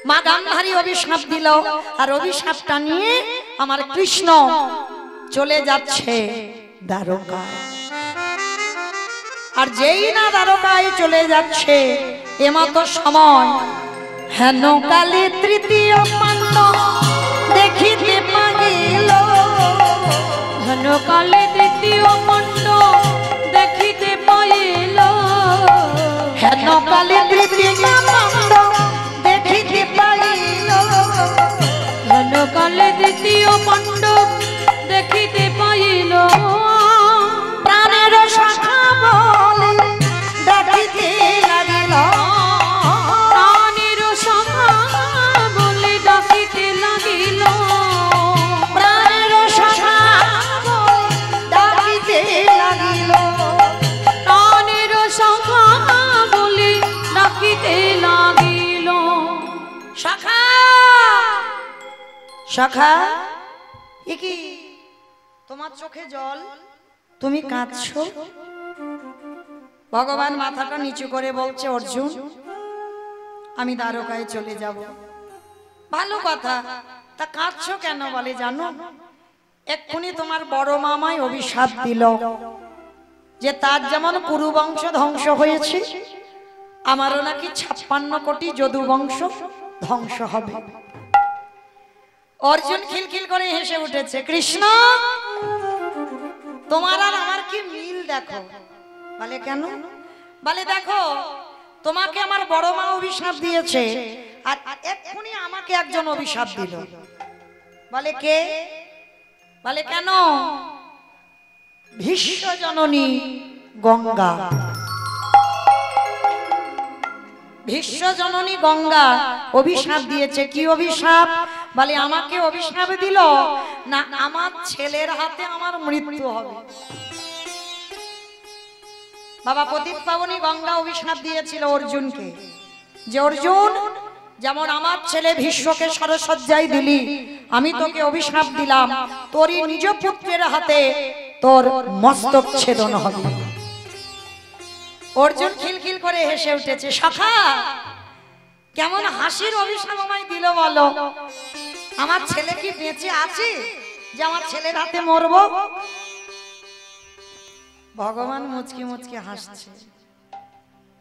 মা গান্ধারী অভিশাপ দিল, আর অভিশাপটা নিয়ে আমার কৃষ্ণ চলে যাচ্ছে দ্বারকা। আর যেই না দ্বারকায় চলে যাচ্ছে এমতো সময় হেন কালে তৃতীয় পাণ্ড দেখিতে পাইল। হেন কালে তৃতীয় পাণ্ড দেখিতে পাইল। হেন কালে তৃতীয় পাণ্ড দেখিতে পাইল। হেন কালে তৃতীয় পাণ্ড দেখিতে পাইল। প্রাণের শাখা বলে ডাকিতে লাগিল। প্রাণের শাখা বলে ডাকিতে লাগিল। প্রাণের শাখা বলে ডাকিতে লাগিল। প্রাণের শাখা বলে ডাকিতে লাগিল। শাখা শাখা এ কি তোমার চোখে জল, তুমি কাঁদছো? ভগবান মাথাটা নিচু করে বলছে, অর্জুন আমি দ্বারকায় চলে যাব। ভালো কথা, তা কাঁদছো কেন? বলে জানো, এক্ষুনি তোমার বড় মামাই অভিশাপ দিল যে তার যেমন কুরু বংশ ধ্বংস হয়েছে, আমারও নাকি 56 কোটি যদু বংশ ধ্বংস হবে। অর্জুন খিলখিল করে হেসে উঠেছে, কৃষ্ণ তোমার আর আমার কি মিল দেখো। বলে কেন? বলে দেখো, তোমাকে আমার বড় মা অভিশাপ দিয়েছে, আর এক্ষুনি আমাকে একজন অভিশাপ দিল। বলে কে? বলে কেন? ভীষ্ম জননী গঙ্গা। ভীষ্ম জননী গঙ্গা অভিশাপ দিয়েছে। কি অভিশাপ? বলে আমাকে অভিশাপ দিল না আমার ছেলের হাতে আমার মৃত্যু হবে। বাবা প্রদীপ পাবনী গঙ্গা অভিশাপ দিয়েছিল অর্জুনকে, যে অর্জুন যেমন আমার ছেলে ভীষ্মকে সরসজ্জায় দিলি, আমি তোকে অভিশাপ দিলাম তোরই নিজ পুত্রের হাতে তোর মস্তক ছেদন হবে। অর্জুন খিলখিল করে হেসে উঠেছে, শাখা কেমন হাসির অভিশাপ আমায় দিল বলো? আমার ছেলে কি বেঁচে আছে যে আমার ছেলের হাতে মরবো? ভগবান মুচকি মুচকি হাসছে।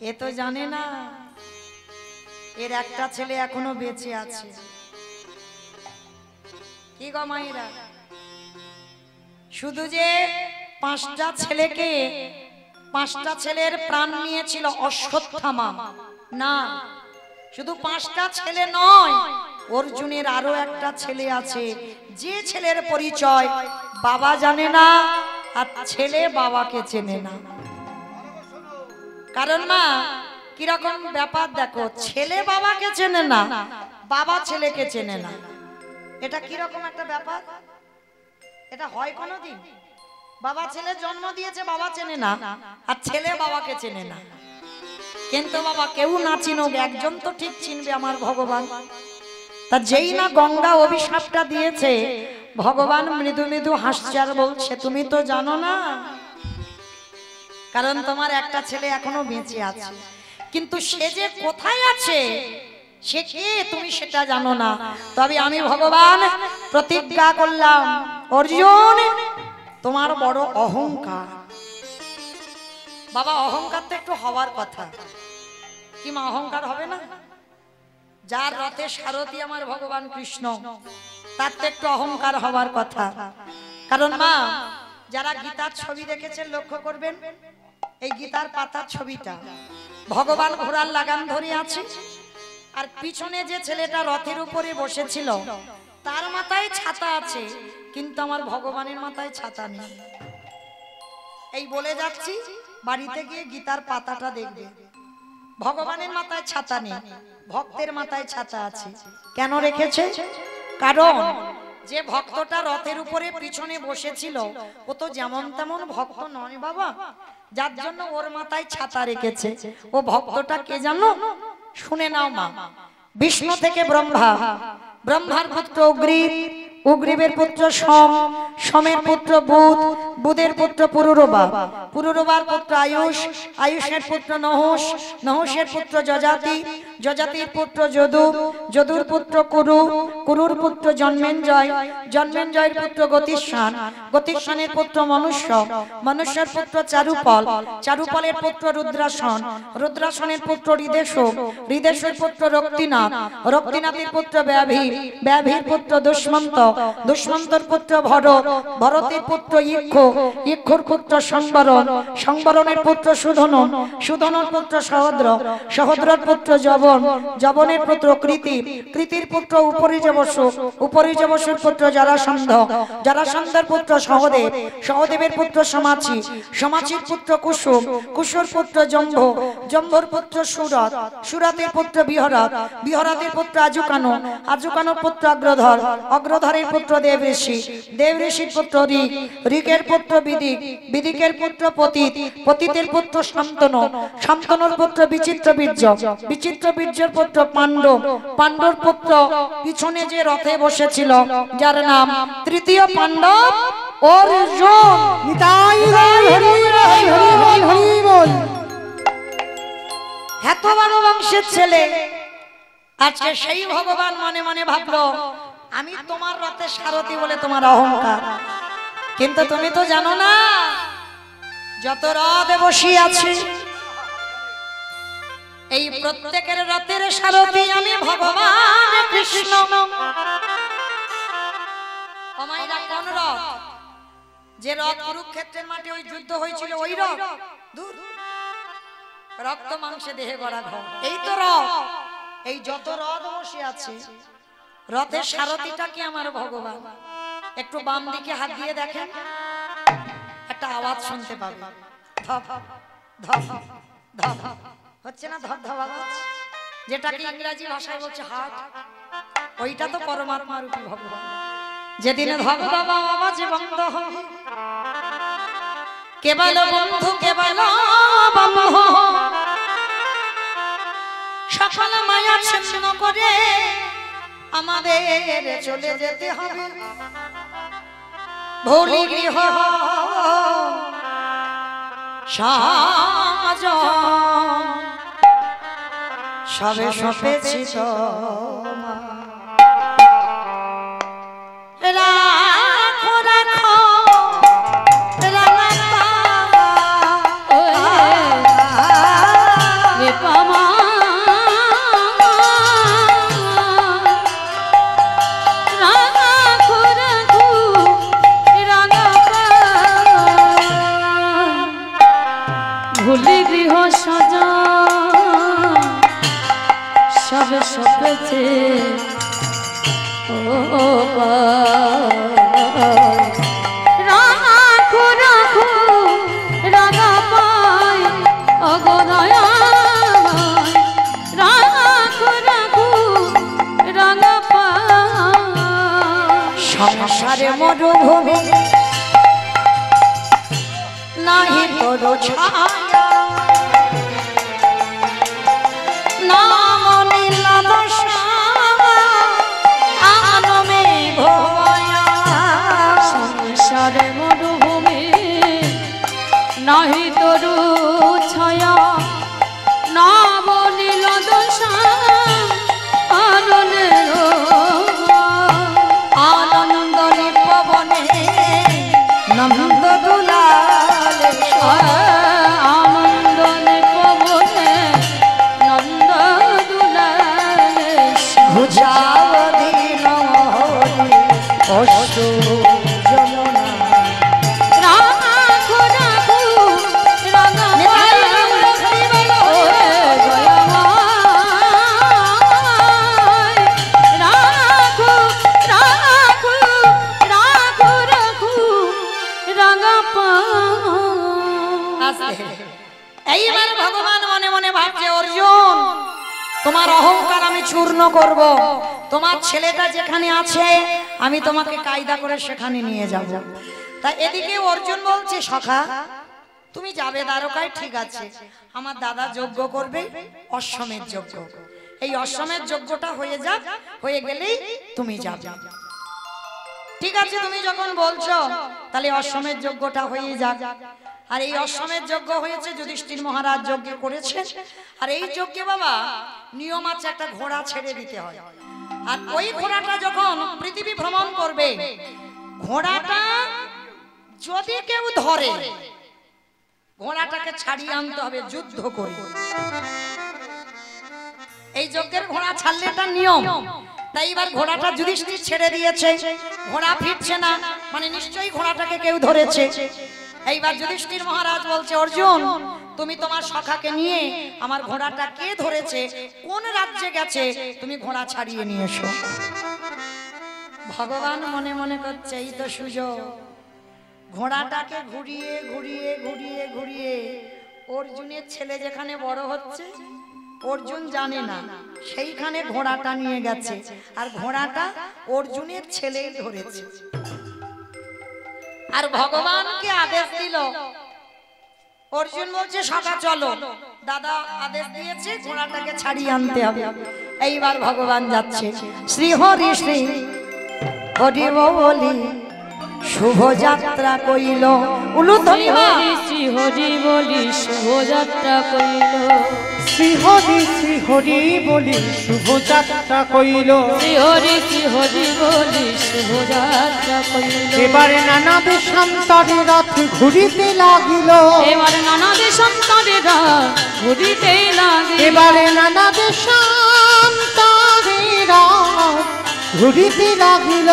এ তো জানে না এর একটা ছেলে এখনো বেঁচে আছে। কি গো মায়েরা, শুধু যে 5টা ছেলেকে 5টা ছেলের প্রাণ নিয়েছিল অশ্বত্থামা, না, শুধু 5টা ছেলে নয়, অর্জুনের আরো একটা ছেলে আছে, যে ছেলের পরিচয় বাবা জানে না আর ছেলে বাবাকে চেনে না। কারণ মা কিরকম ব্যাপার দেখো, ছেলে বাবাকে চেনে না, বাবা ছেলেকে চেনে না। এটা কিরকম একটা ব্যাপার? এটা হয় কোনোদিন? বাবা ছেলে জন্ম দিয়েছে, বাবা চেনে না, আর ছেলে বাবাকে চেনে না। কিন্তু বাবা কেউ না চিনুক, একজন তো ঠিক চিনবে, আমার ভগবান। তা যেই না গঙ্গা অভিশাপটা দিয়েছে, ভগবান মৃদু মৃদু হাসছে আর বলছে, তুমি তো জানো না, কারণ তোমার একটা ছেলে এখনো বেঁচে আছে, কিন্তু সে যে কোথায় আছে সে কে তুমি সেটা জানো না। তবে আমি ভগবান প্রতিজ্ঞা করলাম, অর্জুন তোমার বড় অহংকার। বাবা অহংকার তো একটু হওয়ার কথা, কি মা অহংকার হবে না? যার রথে সারথি আমার ভগবান কৃষ্ণ, তার তো একটু অহংকার হওয়ার কথা। কারণ মা যারা গীতার ছবি দেখেছেন লক্ষ্য করবেন, এই গীতার পাতার ছবিটা ভগবান ঘোড়ার লাগাম ধরে আছে, আর পিছনে যে ছেলেটা রথের উপরে বসেছিল তার মাথায় ছাতা আছে, কিন্তু আমার ভগবানের মাথায় ছাতা নেই। এই বলে যাচ্ছি, বাড়িতে গিয়ে গীতার পাতাটা দেখবে, ভগবানের মাথায় ছাতা নেই, ভক্তের মাথায় ছাতা আছে। কেন রেখেছে? কারণ যে ভক্তটা রথের উপরে পিছনে বসেছিল ও তো যেমন তেমন ভক্ত নয় বাবা, যার জন্য ওর মাথায় ছাতা রেখেছে। ও ভক্তটা কে জানো? শুনে নাও মা, বিষ্ণু থেকে ব্রহ্মা, ব্রহ্মার পুত্র অগ্রিব, উগ্রীবের পুত্র সোম, সোমের পুত্র বুধ, বুধের পুত্র পুরুরবা, পুরুরবার পুত্র আয়ুষ, আয়ুষের পুত্র নহুষ, নহুষের পুত্র যজাতি, যজাতির পুত্র যদু, যদুর পুত্র কুরু, কুরুর পুত্র জন্মেঞ্জয়, জন্মেঞ্জয়ের পুত্র গতিস্থান, গতিস্থানের পুত্র মনুষ্য, মনুষ্যের পুত্র চারুপল, চারুপলের পুত্র রুদ্রাসন, রুদ্রাসনের পুত্র হৃদেশক, হৃদেশের পুত্র রক্তিনাথ, রক্তিনাথের পুত্র ব্যাভি, ব্যাভির পুত্র দুষ্মন্ত, দুষ্মন্তর পুত্র ভরত, ভরতের পুত্র ইক্ষ, ইক্ষুর পুত্র সংবরণ, সংবরণের পুত্র সুধনন, সুধনর পুত্র সহদ্র, সহদ্রর পুত্র জবন, জবনের পুত্র কৃতি, কৃতির পুত্র উপরিজবসু, উপরিজবসুর পুত্র জরাসন্ধ, জরাসন্ধের পুত্র সহদেব, সহদেবের পুত্র সমাচি, সমাচির পুত্র কুসুম, কুসুর পুত্র জম্ভ, জম্ভর পুত্র সুরত, সুরতের পুত্র বিহরত, বিহরতের পুত্র আজুকানো, আজুকানোর পুত্র অগ্রধর, অগ্রধরের পুত্র দেবঋষি, দেবঋষির পুত্র ঋক, ঋকের পুত্র বিদিক, বিদিকের পুত্র পতিত, পতিতের পুত্র শান্তনু, শান্তনুর পুত্র বিচিত্র বীর্য, বিচিত্র বীর্যের পুত্র পাণ্ডব, পাণ্ডব পুত্র পিছনে যে রথে বসেছিল যার নাম তৃতীয় পাণ্ডব অর্জুন। এত বড় বংশের ছেলে আজকে সেই ভগবান মনে মনে ভাবলো আমি তোমার রথে সারথি বলে তোমার অহংকার, কিন্তু তুমি তো জানো না যত রথে বসে আছে এই প্রত্যেকের রথের সারথি আমি ভগবান কৃষ্ণ। আমাইরা কোন রথ? যে রথ কুরুক্ষেত্রের মাঠে ওই যুদ্ধ হয়েছিল ওই রথ? দূর, রক্ত মাংসে দেহে গড়া ঘর, এই তো রথ। এই যত রথ বসে আছে রথের সারথিটা কি আমার ভগবান। একটু বাম দিকে হাত দিয়ে দেখেন, একটা আওয়াজ শুনতে পাবে, ধপ ধপ ধপ হচ্ছে না, ধপ ধপ আওয়াজ, যেটাকে ইংরেজি ভাষায় বলছে হার্ট, ওইটা তো পরমাত্মা রূপী ভগবান। যেদিনে ধপ ধপ আওয়াজ বন্ধ হবে কেবল বন্ধু কেবল বন্ধু সকল মায়া ছিন্ন করে আমাদের চলে যেতে হবে ভুলি গৃহ সাজ সবে সপেছি তো রাখো রাখো ভুলি গৃহ সাজা সবে সপেছে রাখো রাখো রাগা পাই অগদয়া রাখো রাখো রাগা পাই সংসারে মরুভূমি নাহি তোর ছায়া নাম নীলা দশা আনমে ভয়া সংসারে মরুভূমি নাহি তরু ছায়া নাম নীল দশা আনন্দের আনন্দ নিপবনে নন্দ দুলালে আনন্দ নিপবনে নন্দ দুলালে বুঝাও দিন অশ্রু যমুনা রাখো রাখো রাঙা রাখো রাখো রাখো রাখো রাঙা পা এইবার ভগবান মনে মনে ভাবছে অর্জুন তোমার অহংকার আমি চূর্ণ করব, তোমার ছেলেটা যেখানে আছে আমি তোমাকে কায়দা করে সেখানে নিয়ে যাব। তা এদিকে অর্জুন বলছে সখা তুমি যাবে দ্বারকায়, ঠিক আছে, আমার দাদা যজ্ঞ করবে অশ্বমেধ যজ্ঞ, এই অশ্বমেধ যজ্ঞটা হয়ে যাক, হয়ে গেলেই তুমি যাবে। ঠিক আছে তুমি যখন বলছো তাহলে অশ্বমেধ যজ্ঞটা হয়ে যাক। আর এই অশ্বমেধ যজ্ঞ হয়েছে, যুধিষ্ঠির মহারাজ যজ্ঞ করেছেন। আর এই যজ্ঞে বাবা নিয়ম আছে, একটা ঘোড়া ছেড়ে দিতে হয়। আর ওই ঘোড়াটা যখন পৃথিবী ভ্রমণ করবে, ঘোড়াটা যদি কেউ ধরে, ঘোড়াটাকে ছাড়িয়ে আনতে হবে যুদ্ধ করে। এই যজ্ঞের ঘোড়া ছাড়লে এটা নিয়ম। তাই এবার ঘোড়াটা যুধিষ্ঠির ছেড়ে দিয়েছে, ঘোড়া ফিরছে না, মানে নিশ্চয়ই ঘোড়াটাকে কেউ ধরেছে। এইবার যুধিষ্ঠির মহারাজ বলছে, অর্জুন তুমি তোমার সখাকে নিয়ে আমার ঘোড়াটা কে ধরেছে, কোন রাজ্যে গেছে, তুমি ঘোড়া ছাড়িয়ে নিয়ে এসো। ভগবান মনে মনে করছে, এই তো সুযোগ। ঘোড়াটাকে ঘুরিয়ে ঘুরিয়ে ঘুরিয়ে ঘুরিয়ে অর্জুনের ছেলে যেখানে বড় হচ্ছে, অর্জুন জানে না, সেইখানে ঘোড়াটা নিয়ে গেছে। আর ঘোড়াটা অর্জুনের ছেলেই ধরেছে। আর ভগবানকে আদেশ দিল, অর্জুন বলছে সখা চলো, দাদা আদেশ দিয়েছে ঘোড়াটাকে ছাড়িয়ে আনতে হবে। এইবার ভগবান যাচ্ছে, শ্রী হরি শ্রী হরি বলি শুভ যাত্রা কইল। উলুধ্বনি শ্রী হরি বলি শুভ যাত্রা কইল। শ্রী হরি বলি শুভ যাত্রা কইল। শ্রী হরি বলি শুভ যাত্রা কইল। এবারে নানা দেশান্তরে রথ ঘুরিতে লাগিল। এবারে নানা দেশান্তরে রথ ঘুরিতে লাগিল। এবারে নানা দেশান্তরে রথ ঘুরিতে লাগিল।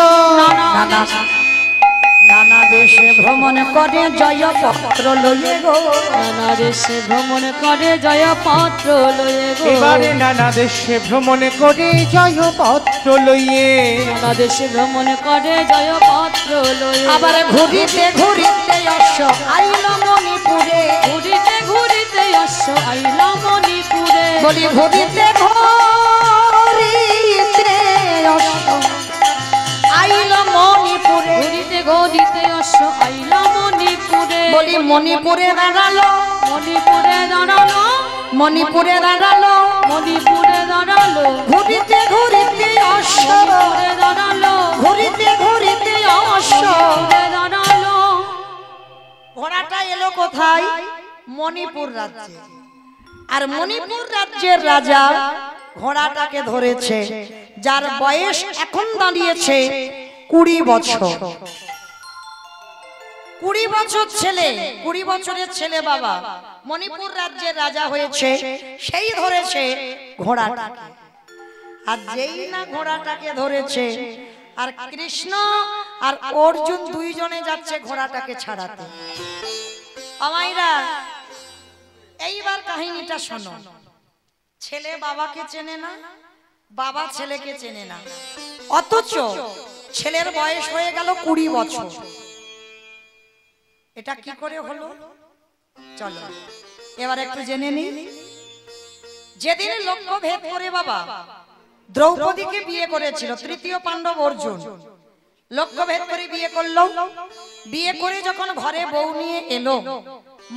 নানা দেশে ভ্রমণ করে জয় পত্র লইয়ে গো। নানা দেশে ভ্রমণ করে জয় পত্র লইয়ে গো। এবারে নানা দেশে ভ্রমণ করে জয় পত্র লইয়ে। নানা দেশে ভ্রমণ করে জয় পত্র লইয়ে। আবার ঘুরিতে ঘুরিতে অশ্ব আইল মণিপুরে। ঘুরিতে ঘুরিতে অশ্ব আইল মণিপুরে। বলি ঘুরিতে ঘুরিতে অশ্ব আইল মণিপুরে। ঘুরিতে ঘুরিতে অশ্ব আইল মণিপুরে। বলি মণিপুরে দাঁড়ালো, মণিপুরে দাঁড়ালো। মণিপুরে দাঁড়ালো, মণিপুরে দাঁড়ালো। ঘুরিতে ঘুরিতে অশ্ব, মণিপুরে দাঁড়ালো। ঘুরিতে ঘুরিতে অশ্ব। মণিপুরে দাঁড়ালো। ঘোড়াটা এলো কোথায়? মণিপুর রাজ্যে। আর মণিপুর রাজ্যের রাজা ঘোড়াটাকে ধরেছে, যার বয়স এখন দাঁড়িয়েছে 20 বছর। 20 বছর ছেলে, 20 বছরের ছেলে বাবা মণিপুর রাজ্যের রাজা হয়েছে, সেই ধরেছে ঘোড়াটাকে। আর যেই না ঘোড়াটাকে ধরেছে, আর কৃষ্ণ আর অর্জুন দুইজনে যাচ্ছে ঘোড়াটাকে ছাড়াতে। আমাইরা এইবার কাহিনীটা শোনো। ছেলে বাবাকে চেনে না, বাবা ছেলেকে চেনে না, অথচ ছেলের বয়স হয়ে গেল 20 বছর। এটা কি করে হলো? চলো এবার একটু জেনে নিই। যেদিন লক্ষ্য ভেদ করে বাবা দ্রৌপদীকে বিয়ে করেছিল তৃতীয় পাণ্ডব অর্জুন, লক্ষ্য ভেদ করে বিয়ে করলো। বিয়ে করে যখন ঘরে বউ নিয়ে এলো,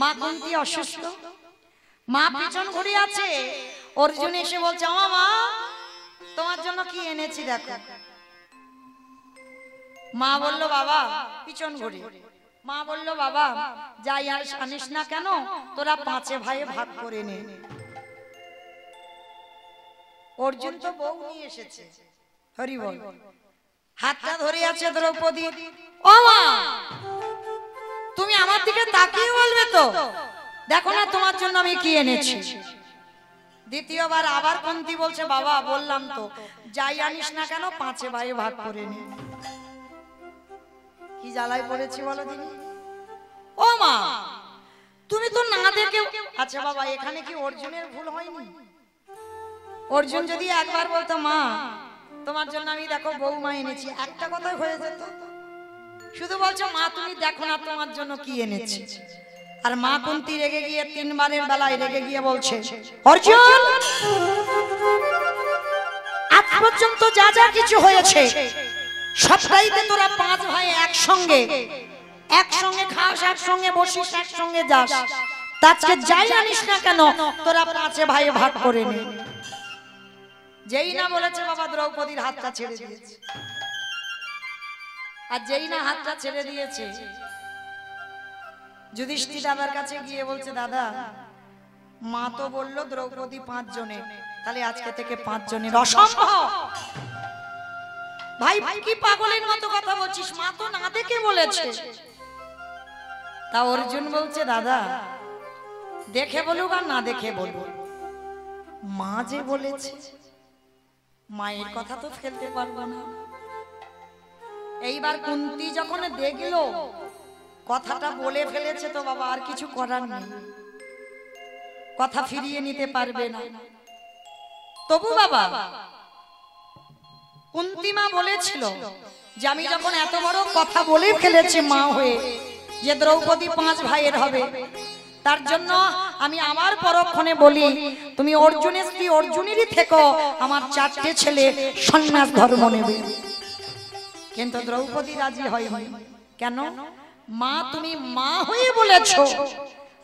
মা কুন্তি অসুস্থ, মা পিছন ঘুরে আছে। অর্জুন এসে বলছে, আমা মা তোমার জন্য কি এনেছি দেখো। মা বলল, বাবা পিছন ঘুরে। মা বলল, বাবা যাই আনিস না কেন, তোরা 5 ভাইয়ে ভাগ করে নে। অর্জুন তো বউ নিয়ে এসেছে, হরি বল। হাতটা ধরে আছে দ্রৌপদী। ও মা তুমি আমার দিকে তাকিয়ে বলবে তো, দেখো না তোমার জন্য আমি কি এনেছি। দ্বিতীয়বার আবার কুন্তি বলছে, বাবা বললাম তো যাই আনিস না কেন 5 ভাইয়ে ভাগ করে নে। কি জ্বালায় পড়েছি বলো দিদি। ও মা তুমি তো না দেখে। আচ্ছা বাবা এখানে কি অর্জুনের ভুল হয়নি? অর্জুন যদি একবার বলতো, মা তোমার জন্য আমি দেখো বৌমা এনেছি, একটা কথাই হয়ে যেত। শুধু বলছো, মা তুমি দেখো না তোমার জন্য কি এনেছি। আর মা কুন্তি রেগে গিয়ে 3 বারের বেলায় রেগে গিয়ে বলছে, অর্জুন আজ পর্যন্ত যা যা কিছু হয়েছে সবটাইতে তোরা 5 ভাই একসঙ্গে খাস, একসঙ্গে বসিস, একসঙ্গে যাস। আজকে যাই আনিস না কেন তোরা 5 ভাই ভাগ করে নে। যেই না বলেছে বাবা দ্রৌপদীর হাতটা ছেড়ে দিয়েছে। আর যেই না হাতটা ছেড়ে দিয়েছে যুধিষ্ঠির দাদার কাছে গিয়ে বলছে, দাদা মা তো বললো দ্রৌপদী 5 জনের, তাহলে আজকে থেকে 5 জনের। অসম্ভব ভাই, কি পাগলের মতো কথা বলছিস, মা তো না দেখে বলেছে। তা অর্জুন বলছে, দাদা দেখে বলুক আর না দেখে বলবো, মা যে বলেছে, মায়ের কথা তো ফেলতে পারবো না। এইবার কুন্তী যখন দেখলো কথাটা বলে ফেলেছে, তো বাবা আর কিছু করার নেই, কথা ফিরিয়ে নিতে পারবে না। তবু বাবা কুন্তী মা বলেছিল যে আমি যখন এত বড় কথা বলে ফেলেছি মা হয়ে, যে দ্রৌপদী 5 ভাইয়ের হবে, তার জন্য আমি আমার পরক্ষণে বলি, তুমি অর্জুনের স্ত্রী অর্জুনেরই থেকো, আমার 4টে ছেলে সন্ন্যাস ধর্ম নেবে। কিন্তু দ্রৌপদী রাজি হয়নি। কেন? মা তুমি মা হয়ে বলেছো,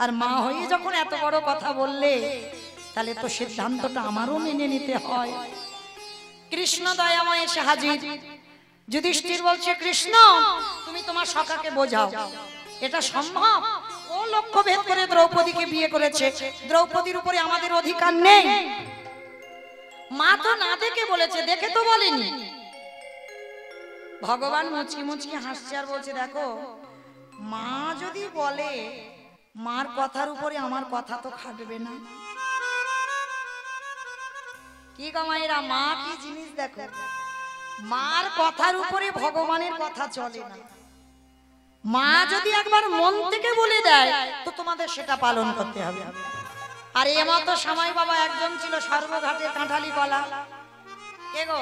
আর মা হয়ে যখন এত বড় কথা বললে, তাহলে তো সিদ্ধান্তটা আমারও মেনে নিতে হয়। কৃষ্ণ দয়াময় এসে হাজির। যুধিষ্ঠির বলছে, কৃষ্ণ তুমি তোমার সখাকে বোঝাও, এটা সম্ভব? ও লক্ষ্য ভেদ করে দ্রৌপদীকে বিয়ে করেছে, দ্রৌপদীর উপরে আমাদের অধিকার নেই। মা তো না দেখে বলেছে, দেখে তো বলেনি। ভগবান মুচকি মুচকি হাসছে আর বলছে, দেখো মা যদি বলে, মার কথার উপরে আমার কথা তো খাটবে না। কি গো মায়েরা, মা কি জিনিস দেখো, মার কথার উপরে ভগবানের কথা চলে না। মা যদি একবার মন থেকে বলে দেয়, তো তোমাদের সেটা পালন করতে হবে। আর এমতো সময় বাবা একজন ছিল সর্বঘাটে কাঁঠালি কলা। কে গো?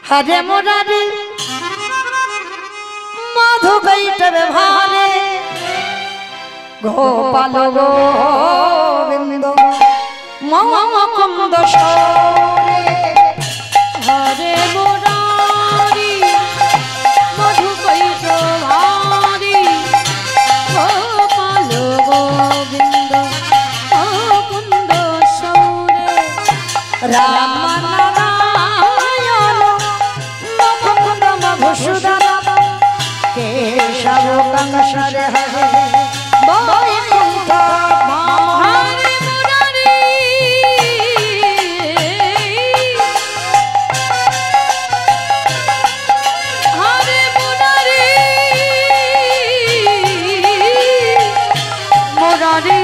হরে মুরারি মধু বৈঠবে ভারে, গোপাল গোবিন্দ মুকুন্দ সরে। হরে মুরারি মধু বৈঠবে গোপাল গোবিন্দ মুকুন্দ সরে। রাম নারায়ণ মুকুন্দ মধুসূদন কেশব কংসরে হরে বৈকুণ্ঠ। হরে মুরারি হরে মুরারি মুরারি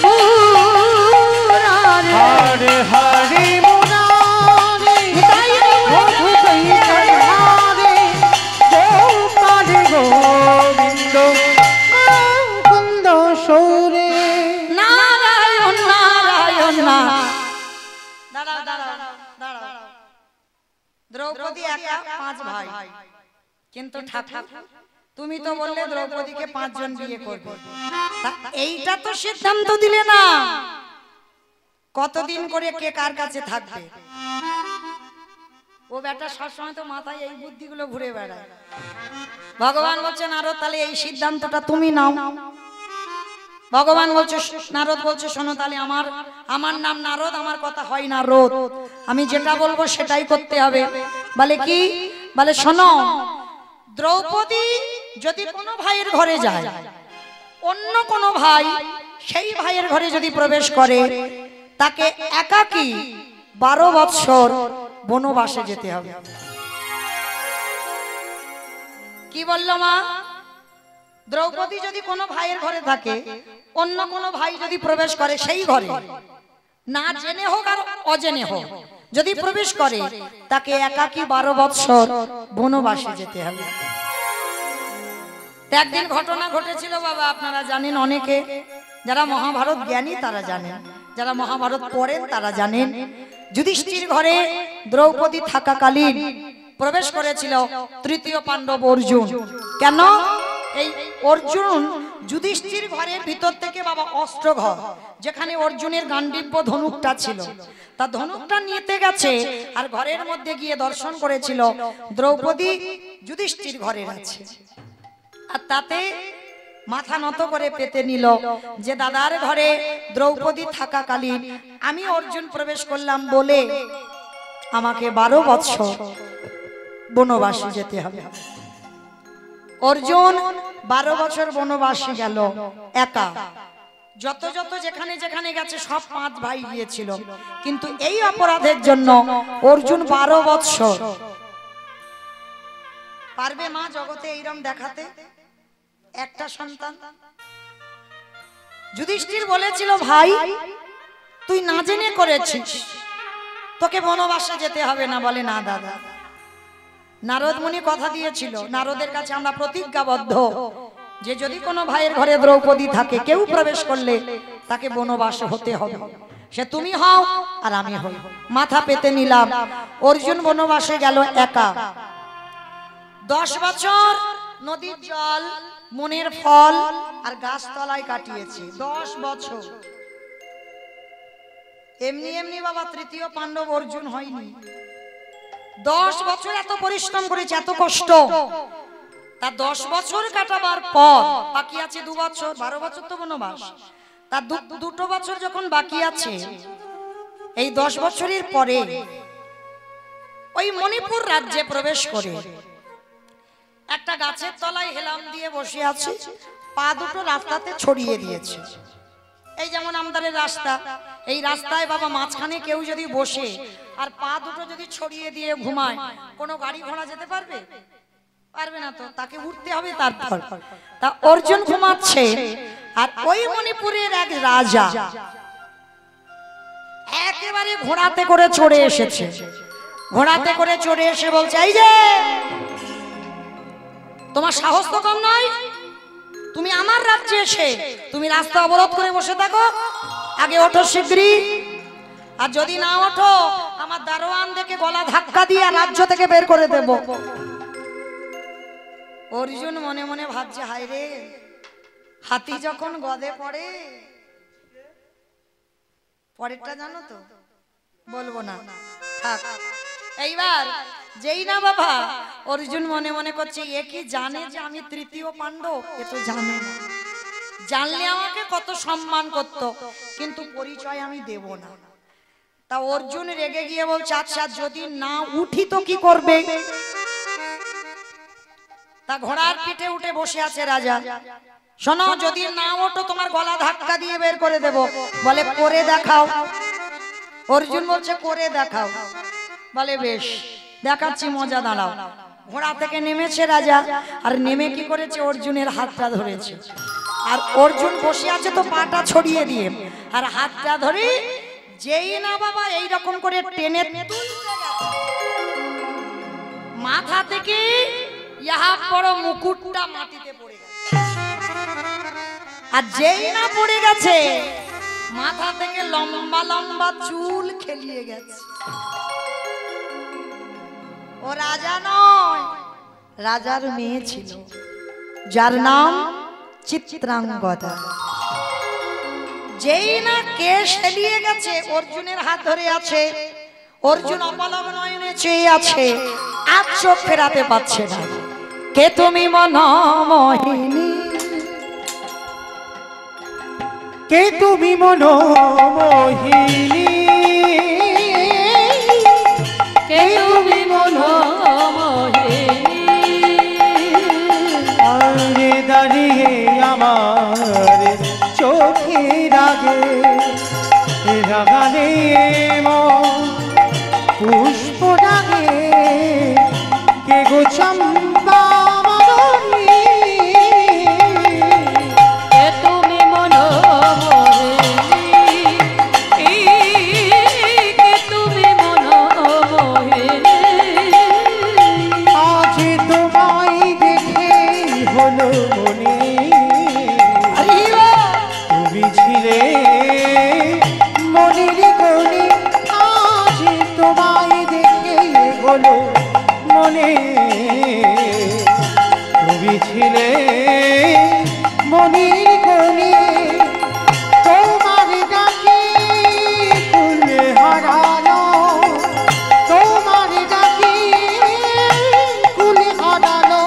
মুরারি হরে হরে মুরারি মধু কৈলাস হারে, গোপাল গোবিন্দ মুকুন্দ সরে। নারায়ণ নারায়ণ না। দাঁড়াও দাঁড়াও দাঁড়াও। দ্রৌপদী একা 5 ভাই, কিন্তু ঠাকুর তুমি তো বললে দ্রৌপদীকে 5 জন বিয়ে করবে। তা এইটা তো সিদ্ধান্ত দিলে না, কতদিন করে কে কার কাছে থাকবে। ও বেটা সবসময় তো মাথায় এই বুদ্ধিগুলো ঘুরে বেড়ায়। ভগবান বলছেন নারদ, তাহলে এই সিদ্ধান্তটা তুমি নাও। ভগবান বলছে, নারদ বলছে, শোনো তাহলে আমার নাম নারদ, আমার কথা হয় না রোদ, আমি যেটা বলবো সেটাই করতে হবে। বলে কি? বলে শোনো, দ্রৌপদী যদি কোনো ভাইয়ের ঘরে যায়, অন্য কোনো ভাই সেই ভাইয়ের ঘরে যদি প্রবেশ করে, তাকে একাকী 12 বৎসর বনবাসে যেতে হবে। কি বললো মা? দ্রৌপদী যদি কোনো ভাইয়ের ঘরে থাকে, অন্য কোনো ভাই যদি প্রবেশ করে সেই ঘরে, না জেনে হোক আর অজেনে হোক, যদি প্রবেশ করে, তাকে একাকী 12 বৎসর বনবাসে যেতে হবে। একদিন ঘটনা ঘটেছিল বাবা, আপনারা জানেন, অনেকে যারা মহাভারত জ্ঞানী তারা জানেন, যারা মহাভারত পড়েন তারা জানেন। যুধিষ্ঠির ঘরে দ্রৌপদী থাকাকালীন প্রবেশ করেছিল 3য় পাণ্ডব অর্জুন। কেন? এই অর্জুন যুধিষ্ঠির ঘরের ভিতর থেকে বাবা অস্ত্র ঘর, যেখানে অর্জুনের গান্ডীব্য ধনুকটা ছিল, তা ধনুকটা নিতে গেছে, আর ঘরের মধ্যে গিয়ে দর্শন করেছিল দ্রৌপদী যুধিষ্ঠির ঘরের আছে। আর তাতে মাথা নত করে পেতে নিল যে দাদার ঘরে দ্রৌপদী থাকাকালীন আমি অর্জুন প্রবেশ করলাম বলে আমাকে 12 বৎসর বনবাসে যেতে হবে। অর্জুন 12 বছর বনবাসে গেল একা। যত যত যেখানে যেখানে গেছে সব 5 ভাই গিয়েছিল, কিন্তু এই অপরাধের জন্য অর্জুন 12 বছর। পারবে মা জগতে এইরকম দেখাতে একটা সন্তান? যুধিষ্ঠির বলেছিল ভাই তুই না জেনে করেছিস, তোকে বনবাসে যেতে হবে না। বলে না দাদা, নারদ মুনি কথা দিয়েছিল, নারদের কাছে আমরা প্রতিজ্ঞাবদ্ধ যে যদি কোনো ভাইয়ের ঘরে দ্রৌপদী থাকে, কেউ প্রবেশ করলে তাকে বনবাসে হতে হবে, সে তুমি হও আর আমি হই। মাথা পেতে নিলাম। অর্জুন বনবাসে গেল একা। 10 বছর নদীর জল, মনের ফল আর গাছতলায় কাটিয়েছে। 10 বছর। এমনি এমনি বাবা তৃতীয় পাণ্ডব অর্জুন হয়নি। 10 বছর এত পরিশ্রম করেছে, এত কষ্ট। তা 10 বছর কাটাবার পর বাকি আছে 2 বছর, 12 বছর তো বনবাস। তার 2 বছর যখন বাকি আছে, এই 10 বছরের পরে ওই মণিপুর রাজ্যে প্রবেশ করে একটা গাছের তলায় হেলাম দিয়ে বসে আছে, পা দুটো রাস্তাতে ছড়িয়ে দিয়েছে। এই যেমন আমাদের রাস্তা, এই রাস্তায় বাবা মাঝখানে কেউ যদি বসে আর পা দুটো যদি ছড়িয়ে দিয়ে ঘুমায়, কোনো গাড়ি ঘোড়া যেতে পারবে? পারবে না তো, তাকে উঠতে হবে। তারপর তা অর্জুন ঘুমাচ্ছে, আর ওই মণিপুরের এক রাজা একেবারে ঘোড়াতে করে চড়ে এসেছে। ঘোড়াতে করে চড়ে এসে বলছে, এই যে তোমার সাহস তো কম নয়, তুমি আমার রাজ্যে এসে তুমি রাস্তা অবরোধ করে বসে থাকো, আগে ওঠো শিগগিরই, আর যদি না ওঠো আমার দারোয়ান দেখে গলা ধাক্কা দিয়ে রাজ্য থেকে বের করে দেব। অর্জুন মনে মনে ভাবছে, হায় রে, হাতি যখন গদে পড়ে, পরেরটা জানো তো, বলবো না, থাক। এইবার যেই না বাবা অর্জুন মনে মনে করছে, এ কি জানে যে আমি তৃতীয় পাণ্ডব? এ তো জানে না। জানলে আমাকে কত সম্মান করত, কিন্তু পরিচয় আমি দেব না। তা অর্জুন রেগে গিয়ে বলছে, আচ্ছা যদি না উঠি তো কি করবে? তা ঘোড়ার পিঠে উঠে বসে আছে রাজা। শোনো, যদি না ওঠো তোমার গলা ধাক্কা দিয়ে বের করে দেব। বলে করে দেখাও। অর্জুন বলছে করে দেখাও। বলে বেশ, দেখাচ্ছি, মজা, দাঁড়াও। ঘোড়া থেকে নেমেছে রাজা, আর নেমে কি করেছে, অর্জুনের হাতটা ধরেছে। আর অর্জুন বসে আছে তো পাটা ছড়িয়ে দিয়ে, আর হাতটা ধরে যেই না বাবা এইরকম করে টেনে তুলতে গেছে, মাথা থেকে ইহা বড় মুকুটটা মাটিতে পড়ে গেছে। আর যেই না পড়ে গেছে, মাথা থেকে লম্বা লম্বা চুল খেলিয়ে গেছে। ও রাজা নয়, রাজার মেয়ে ছিল, যার নাম চিত্রাঙ্গদা। যেই না কেশ হেলিয়ে গেছে, অর্জুনের হাত ধরে আছে। অর্জুন অপলক নয়নে চেয়ে আছে, আর চোখ ফেরাতে পারছে না। কে তুমি মনোমোহিনী, কে তুমি মনোমোহিনী, কে তুমি মনোমোহিনী, আরে দাঁড়িয়ে আমার চোখের আগে রাগালে পুষ্প ডাগে, কে গো চম্পা মরণী, কে তুমি মনোমোহিনী, কে তুমি মনোমোহিনী, আজ তোমায় দেখে হলো মনে, তুমি ছিলে মনের কোণে, আজ তোমায় দেখে হলো মনে, তুমি ছিলে মনের কোণে, তোমার ডাকে ফুল হারানো, তোমার ডাকে ফুল হারানো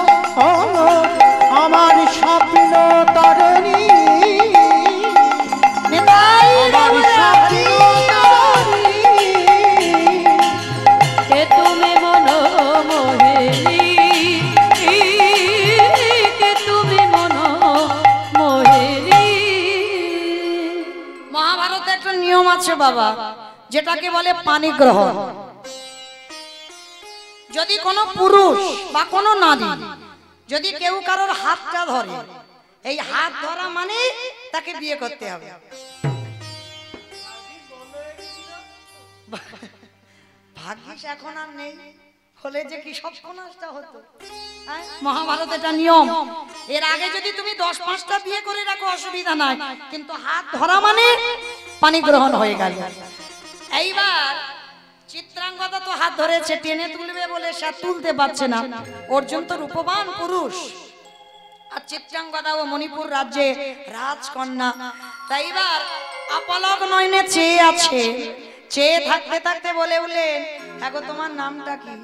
আমার স্বপ্ন তরণী, আমার স্বপ্ন তরণী, কে তুমি মনোমোহিনী, কে তুমি নিয়ম আছে বাবা, যেটাকে বলে পানি গ্রহণ। যদি কোনো পুরুষ বা কোনো নারী যদি কেউ কারোর হাতটা ধরে, এই হাত ধরা মানে তাকে বিয়ে করতে হবে। ভাগ্যিস এখন আর নেই, হলে যে কি সব সর্বনাশটা হতো। মহাভারত এটা নিয়ম। এর আগে যদি তুমি 10-5টা বিয়ে করে রাখো অসুবিধা নাই, কিন্তু হাত ধরা মানে পানি গ্রহণ হয়ে গেল। এইবার চিত্রাঙ্গদা তো হাত ধরেছে, টেনে তুলবে বলে সে তুলতে পারছে না। অর্জুন তো রূপবান পুরুষ, আর চিত্রাঙ্গদা ও মণিপুর রাজ্যে রাজকন্যা। তাই এবার আপলক নয়নে চেয়ে আছে, চেয়ে থাকতে থাকতে বলে বলেন, হ্যাঁ গো তোমার নামটা কি?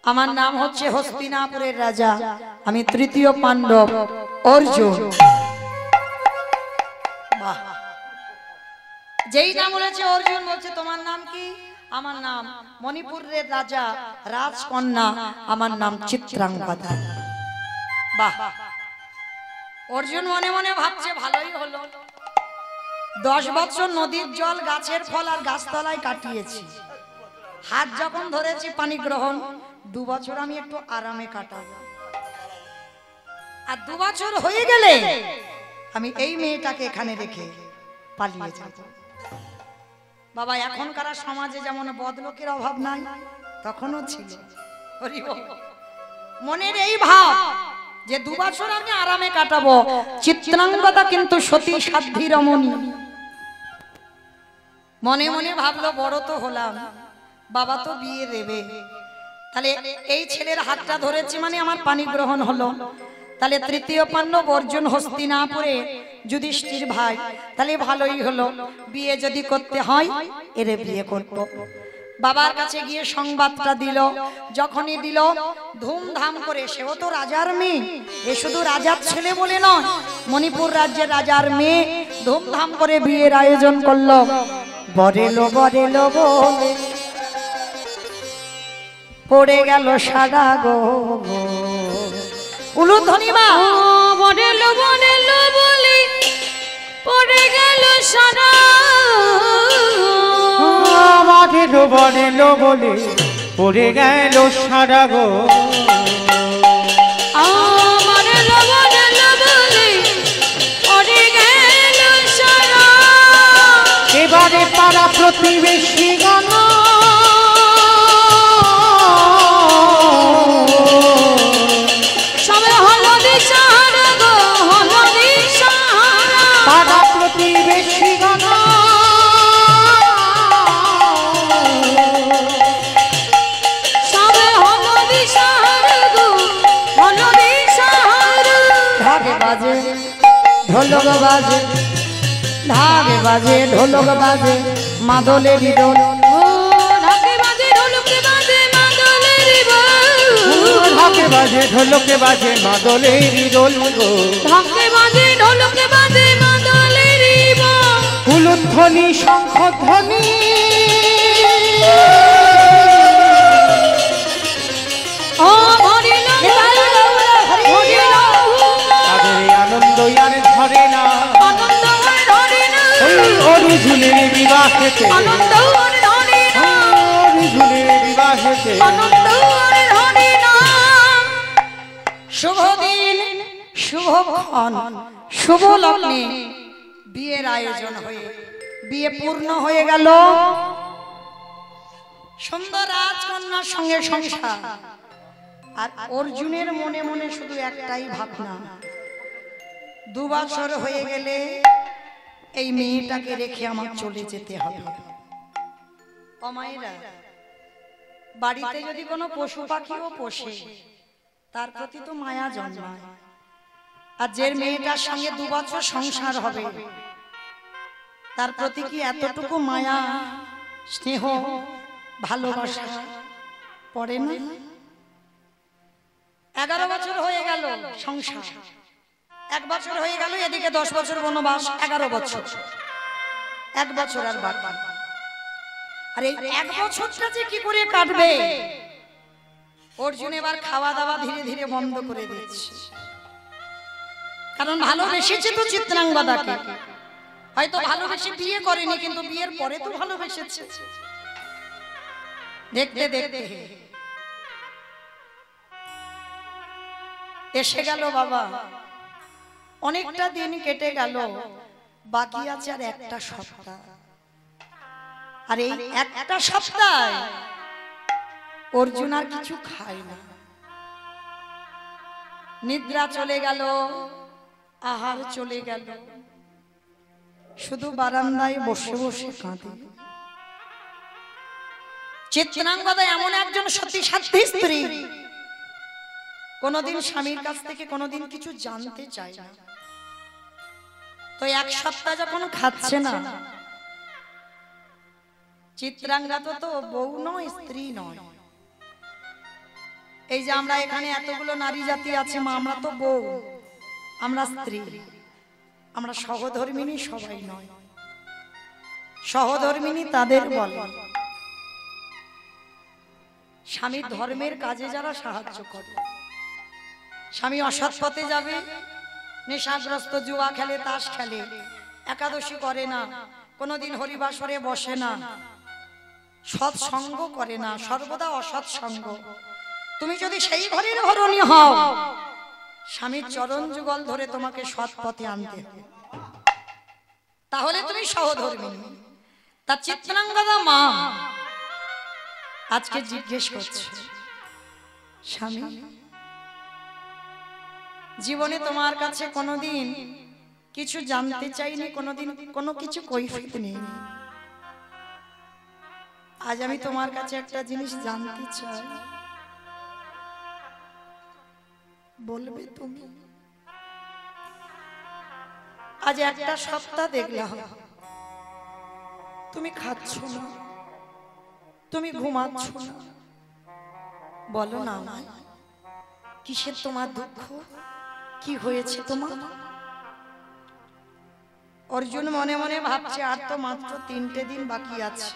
আমার নাম হচ্ছে হস্তিনাপুরের রাজা, আমি তৃতীয় পাণ্ডব অর্জুন। বাহ, যেই নাম বলেছে অর্জুন, বলছে তোমার নাম কি? আমার নাম মণিপুরের রাজা রাজকন্যা, আমার নাম চিত্রাঙ্গদা। বাহ, অর্জুন মনে মনে ভাবছে ভালোই হলো, 10 বছর নদীর জল, গাছের ফল আর গাছতলায় কাটিয়েছি, হাত যখন ধরেছি পানি গ্রহণ, 2 বছর আমি একটু আরামে কাটাবো। আর 2 বছর হয়ে গেলে আমি এই মেয়েটাকে এখানে রেখে পালিয়ে যাব। বাবা, এখনকার সমাজে যেমন বদলোকের অভাব নাই, তখনও ছিল। মনের এই ভাব যে 2 বছর আমি আরামে কাটাবো। চিত্রাঙ্গদা কিন্তু সতী সাধ্বী রমণী, মনে মনে ভাবলো বড় তো হলাম, বাবা তো বিয়ে দেবে, তাহলে এই ছেলের হাতটা ধরেছি মানে আমার পানি গ্রহণ হলো। তাহলে তৃতীয় পাণ্ডব অর্জুন হস্তিনাপুরে যুধিষ্ঠির ভাই, তাহলে ভালোই হলো, বিয়ে যদি করতে হয় এরে বিয়ে করব। বাবার কাছে গিয়ে সংবাদটা দিল। যখনই দিল, ধুমধাম করে, সেও তো রাজার মেয়ে, এ শুধু রাজার ছেলে বলে নয়, মণিপুর রাজ্যের রাজার মেয়ে, ধুমধাম করে বিয়ের আয়োজন করলো। বরেলো বরেলো বলে পড়ে গেল সারা গো, উলুধ্বনি মা। বনেলো বনেলো বলে পড়ে গেল সারা, বনেলো বনেলো বলে পড়ে গেল সারা গো, বনেলো বনেলো বলে পড়ে গেল সারা। এবারে পাড়া প্রতিবেশী গণ সবে হলো দিশাহারা গো, হলো দিশাহারা। পাড়া প্রতিবেশী গণ সবে হলো দিশাহারা গো, হলো দিশাহারা। ঢাক বাজে ঢোলক বাজে, ঢাক বাজে ঢোলক বাজে, মাদলের দোল। ও ঢাকে বাজে ঢোলকে বাজে মাদলের বল, ঢাকে বাজে ঢোলকে বাজে মাদলের দোল গো, ঢাকে বাজে ঢোলকে বাজে মাদলের বল। হুলুধ্বনি শঙ্খধ্বনি ও ভরিল ভরিল তাদের আনন্দ আর ধরে না, আনন্দ আর ধরে না, অর্জুনের বিবাহেতে, আনন্দ আর ধরে না, অর্জুনের বিবাহেতে আনন্দ আর ধরে না। শুভ দিন, শুভক্ষণ, শুভ লগ্নে বিয়ের আয়োজন হয়ে বিয়ে পূর্ণ হয়ে গেল। সুন্দর রাজকন্যার সঙ্গে সংসার। আর অর্জুনের মনে মনে শুধু একটাই ভাবনা, 2 বছর হয়ে গেলে এই মেয়েটাকে রেখে আমার চলে যেতে হবে। ও মায়েরা, বাড়িতে যদি কোনো পশু পাখিও পোষে, তার প্রতি তো মায়া জন্মায়। আর যে মেয়েটার সঙ্গে 2 বছর সংসার হবে, তার প্রতি কি এতটুকু মায়া, স্নেহ, ভালোবাসা পড়ে না? 11 বছর হয়ে গেল সংসার, 1 বছর হয়ে গেল, এদিকে 10 বছর বনবাস, 11 বছর, 1 বছর আর বাকি। আর এই 1 বছরটা যে কি করে কাটবে, অর্জুন এবার খাওয়া দাওয়া ধীরে ধীরে বন্ধ করে দিচ্ছে। কারণ ভালোবেসেছে তো চিত্রাঙ্গদাকে, হয়তো ভালোবেসে বিয়ে করেনি, কিন্তু বিয়ের পরে তো ভালোবেসেছে। দেখতে দেখতে এসে গেল বাবা, অনেকটা দিন কেটে গেল, বাকি আছে আর একটা সপ্তাহ। আর এই একটা সপ্তাহ অর্জুন আর কিছু খায় না, নিদ্রা চলে গেল, আহার চলে গেল, শুধু বারান্দায় বসে বসে কাঁদে। চিত্রাঙ্গদা এমন একজন সতী সাধ্বী স্ত্রী, কোনদিন স্বামীর কাছ থেকে কোনদিন কিছু জানতে চায় না। তো এক সপ্তাহ যখন খাচ্ছে না, চিত্রাঙ্গদা তো বউ নয়, স্ত্রী নয়। এই যে আমরা এখানে এতগুলো নারী জাতি আছে মা, আমরা তো বউ, আমরা স্ত্রী, আমরা সহধর্মিনী সবাই নয়। সহধর্মিনী তাদের বলে স্বামীর ধর্মের কাজে যারা সাহায্য করে। স্বামী অসৎ পথে যাবে, নেশাগ্রস্ত, জুয়া খেলে, তাস খেলে, একাদশী করে না, কোনোদিন হরিবাসরে বসে না, সৎসঙ্গ করে না, সর্বদা অসৎ সঙ্গ। তুমি যদি সেই ঘরের হরণী হও, স্বামীর চরণ যুগল ধরে তোমাকে সৎ পথে আনতে হবে, তাহলে তুমি সহধর্মিনী। তা চিত্রাঙ্গদা মা আজকে জিজ্ঞেস করছে, স্বামী জীবনে তোমার কাছে কোনোদিন কিছু জানতে চাইনি, কোনোদিন কোনো কিছু কৈফিয়ত নেই, আজ আমি তোমার কাছে একটা জিনিস জানতে চাই, বলবে তুমি? আজ একটা সপ্তাহ দেখলাম তুমি খাচ্ছ না, তুমি ঘুমাচ্ছ না, বলো না আমায় কিসের তোমার দুঃখ, কি হয়েছে তোমার? অর্জুন মনে মনে ভাবছে আর তো মাত্র 3টে দিন বাকি আছে,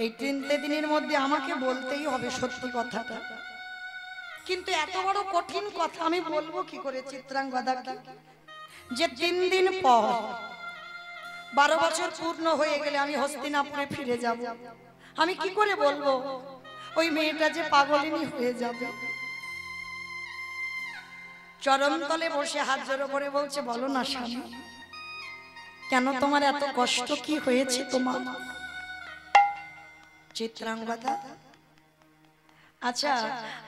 এই 3টে দিনের মধ্যে আমাকে বলতেই হবে সত্যি কথাটা, কিন্তু এত বড় কঠিন কথা আমি বলবো কি করে চিত্রাঙ্গদাকে, যে 3 দিন পর 12 বছর পূর্ণ হয়ে গেলে আমি হস্তিনাপুরে ফিরে যাব, আমি কি করে বলবো ওই মেয়েটা যে পাগলিনী হয়ে যাবে? চরণ তলে বসে হাত জোড়ো করে বলছে, বলো না স্বামী, কেন তোমার এত কষ্ট, কি হয়েছে তোমার? চিত্রাঙ্গদা, আচ্ছা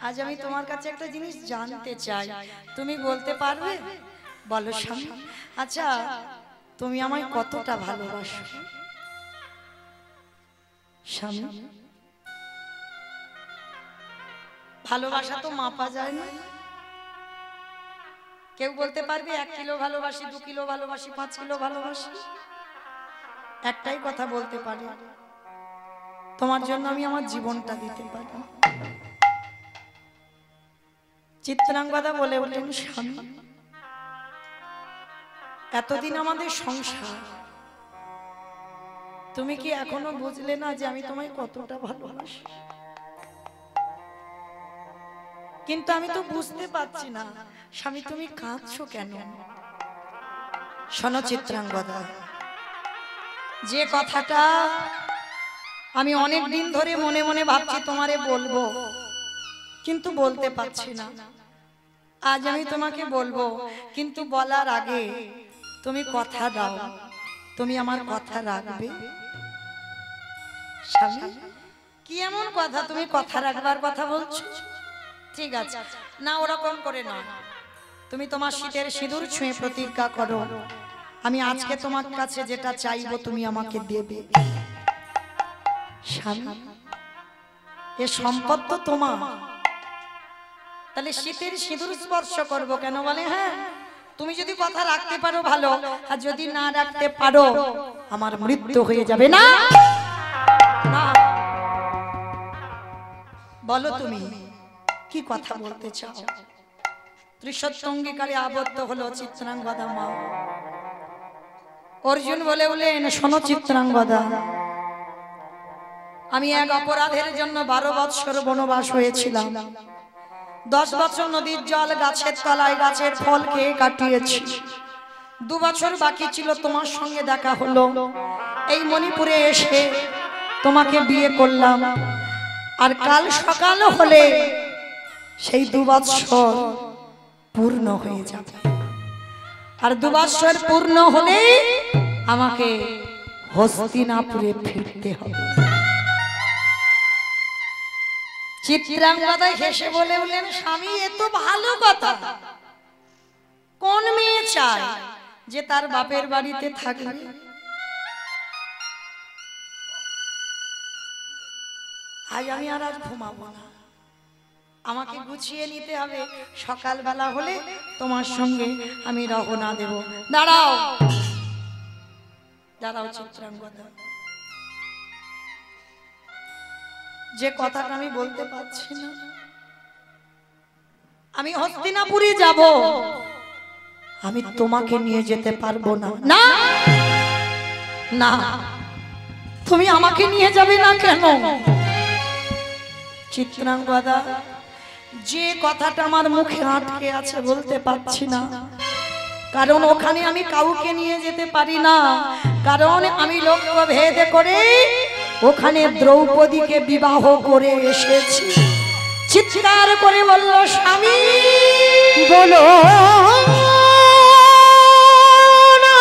আজ আমি তোমার কাছে একটা জিনিস জানতে চাই, তুমি বলতে পারবে? বলো স্বামী। আচ্ছা তুমি আমায় কতটা ভালোবাসো? স্বামী ভালোবাসা তো মাপা যায় না, কেউ বলতে পারবে 1 কিলো ভালোবাসি, 2 কিলো ভালোবাসি, 5 কিলো ভালোবাসি? একটাই কথা বলতে পারি, তোমার জন্য আমি আমার জীবনটা দিতে পারি। চিত্রাঙ্গদা বলে উঠলেন, স্বামী এতদিন আমাদের সংসার, তুমি কি এখনো বুঝলে না যে আমি তোমায় কতটা ভালোবাসি? কিন্তু আমি তো বুঝতে পারছি না স্বামী, তুমি কাঁদছো কেন? শোনো চিত্রাঙ্গদা, যে কথাটা আমি অনেক দিন ধরে মনে মনে ভাবছি তোমারে বলবো, কিন্তু বলতে পারছি না, আজ আমি তোমাকে বলবো, কিন্তু বলার আগে তুমি কথা দাও, তুমি আমার কথা রাখবে? স্বামী কি এমন কথা, তুমি কথা রাখবার কথা বলছো? ঠিক আছে, না ওরকম করে না, তুমি তোমার শীতের সিঁদুর ছুঁয়ে প্রতিজ্ঞা করো, আমি আজকে তোমার কাছে যেটা চাইবো তুমি আমাকে দেবে। স্বামী এ সম্পদ তো তোমার, তাহলে শীতের সিঁদুর স্পর্শ করবো কেন? বলে হ্যাঁ, তুমি যদি কথা রাখতে পারো ভালো, আর যদি না রাখতে পারো আমার মৃত্যু হয়ে যাবে। না না, বলো তুমি কি কথা বলতে চাও? ত্রিসত্য অঙ্গীকারে আবদ্ধ হলো চিত্রাঙ্গদা মা। অর্জুন বলে বলেন, শোনো চিত্রাঙ্গদা, আমি এক অপরাধের জন্য 12 বৎসর বনবাস হয়েছিলাম, 10 বছর নদীর জল গাছের তলায় গাছের ফল খেয়ে কাটিয়েছি। 2 বছর বাকি ছিল, তোমার সঙ্গে দেখা হলো। এই মণিপুরে এসে তোমাকে বিয়ে করলাম। আর কাল সকাল হলে সেই 2 বছর পূর্ণ হয়ে যাবে। আর 2 বছর পূর্ণ হলে আমাকে হস্তিনাপুরে ফিরতে হবে। চিত্রাঙ্গদা হেসে বলে উঠলেন, স্বামী এ তো ভালো কথা। কোন মেয়ে চায় যে তার বাপের বাড়িতে থাকবে? আজ আমি আর ঘুমাবো না, আমাকে গুছিয়ে নিতে হবে। সকালবেলা হলে তোমার সঙ্গে আমি রওনা দেব। দাঁড়াও দাঁড়াও চিত্রাঙ্গদা, যে কথাটা আমি বলতে পারছি না। আমি হস্তিনাপুরে যাব, আমি তোমাকে নিয়ে যেতে পারবো না। না না, তুমি আমাকে নিয়ে যাবে না কেন? চিত্রাঙ্গদা, যে কথাটা আমার মুখে আটকে আছে বলতে পারছি না, কারণ ওখানে আমি কাউকে নিয়ে যেতে পারি না। কারণ আমি লক্ষ্য ভেদ করে ওখানে দ্রৌপদীকে বিবাহ করে এসেছি। চিৎকার করে বলল, স্বামী বলো না।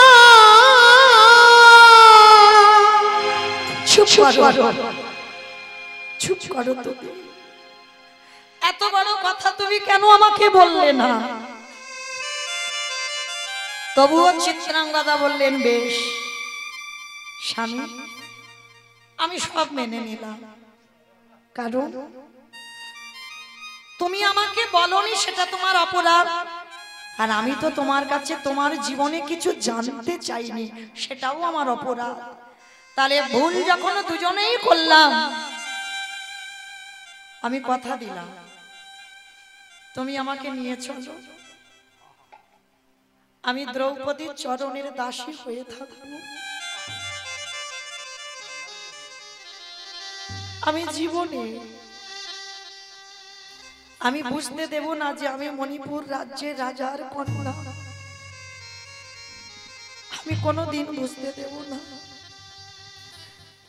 চুপ করো, চুপ করো। তুমি এত বড় কথা তুমি কেন আমাকে বললে না? তবুও চিত্রাঙ্গদা বললেন, বেশ স্বামী, আমি সব মেনে নিলাম। কারণ তুমি আমাকে বলনি, সেটা তোমার অপরাধ। আর আমি তো তোমার কাছে তোমার জীবনে কিছু জানতে চাইনি, সেটাও আমার অপরাধ। তাহলে ভুল যখন দুজনেই করলাম, আমি কথা দিলাম তুমি আমাকে নিয়ে চলো, আমি দ্রৌপদীর চরণের দাসী হয়ে থাকবো। আমি জীবনে আমি বুঝতে দেব না যে আমি মণিপুর রাজ্যের রাজার কন্যা। আমি কোনোদিন বুঝতে দেব না।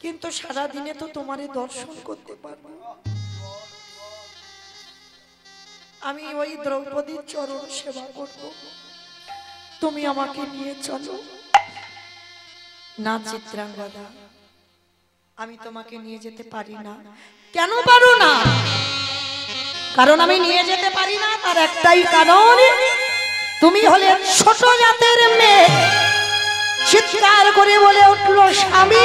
কিন্তু সারা দিনে তো তোমারে দর্শন করতে পারবো। আমি ওই দ্রৌপদীর চরণ সেবা করব, তুমি আমাকে নিয়ে চলো। না চিত্রাঙ্গদা, আমি তোমাকে নিয়ে যেতে পারি না। কেন পারো না? কারণ আমি নিয়ে যেতে পারি না তার একটাই কারণ, তুমি হলে ছোট জাতের মেয়ে। চিৎকার করে বলে উঠল, স্বামী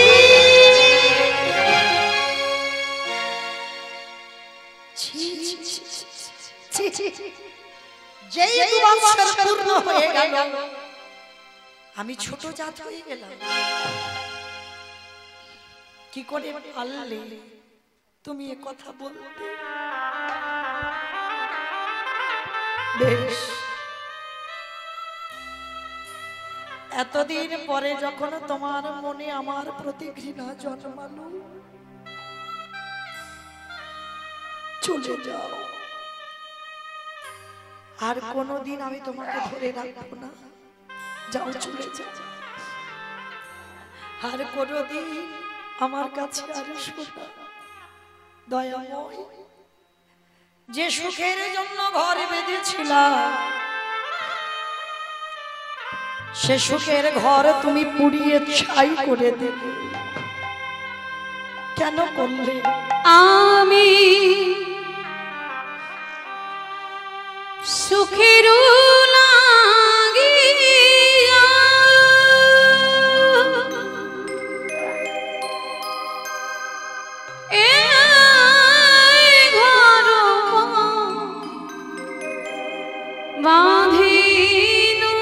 যেই 2 বছর পূর্ণ হয়ে গেল আমি ছোট জাত হয়ে গেলাম। কি করে পারলে তুমি এ কথা বলতে? বেশ, এতদিন পরে যখন তোমার মনে আমার প্রতি ঘৃণা জন্মালো, চলে যাও। আর কোনোদিন আমি তোমাকে ধরে রাখবো না, যাও চলে যাও। আর কোনোদিন আমার কাছে আর এসো না। দয়াময়, যে সুখের জন্য ঘর বেঁধেছিলাম, সে সুখের ঘর তুমি পুড়িয়ে ছাই করে দেবে। কেন করলে? আমি সুখের লাগিয়া এই ঘর বাঁধিনু,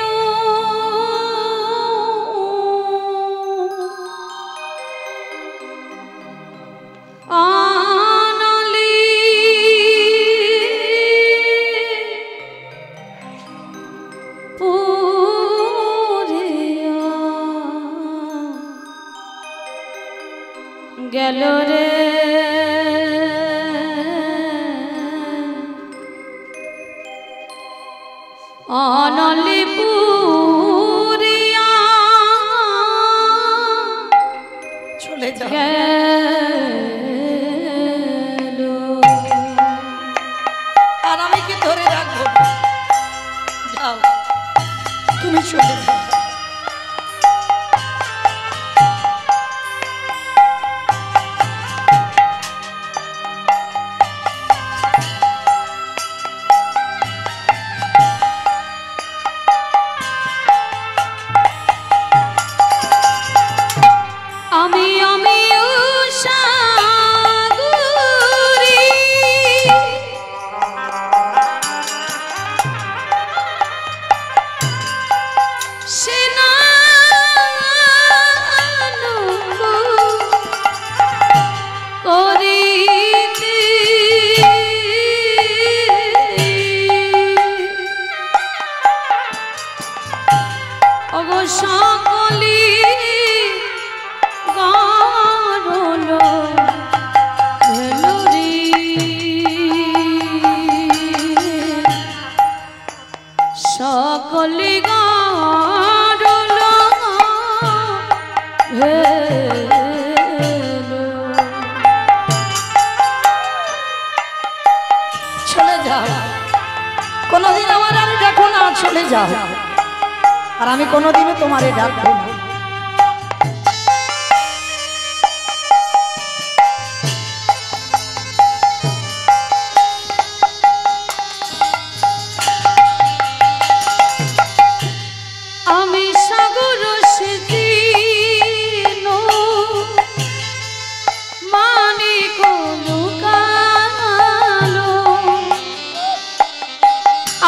গেল রে চলে যাও। গেল। আর আমি কি ধরে রাখবো? যাও, তুমি চলে যাও। আমি উষাগুরি সেনানুগ করিতে ওগো সকলি গারল হেলুরি সকলি গারল হেলু। চলে যাও, কোনোদিন আমার আর দেখো না, চলে যাও। আর আমি কোনোদিনও তোমারে ডাকবো না। আমি সাগর সেদিন মানিক লুকালো,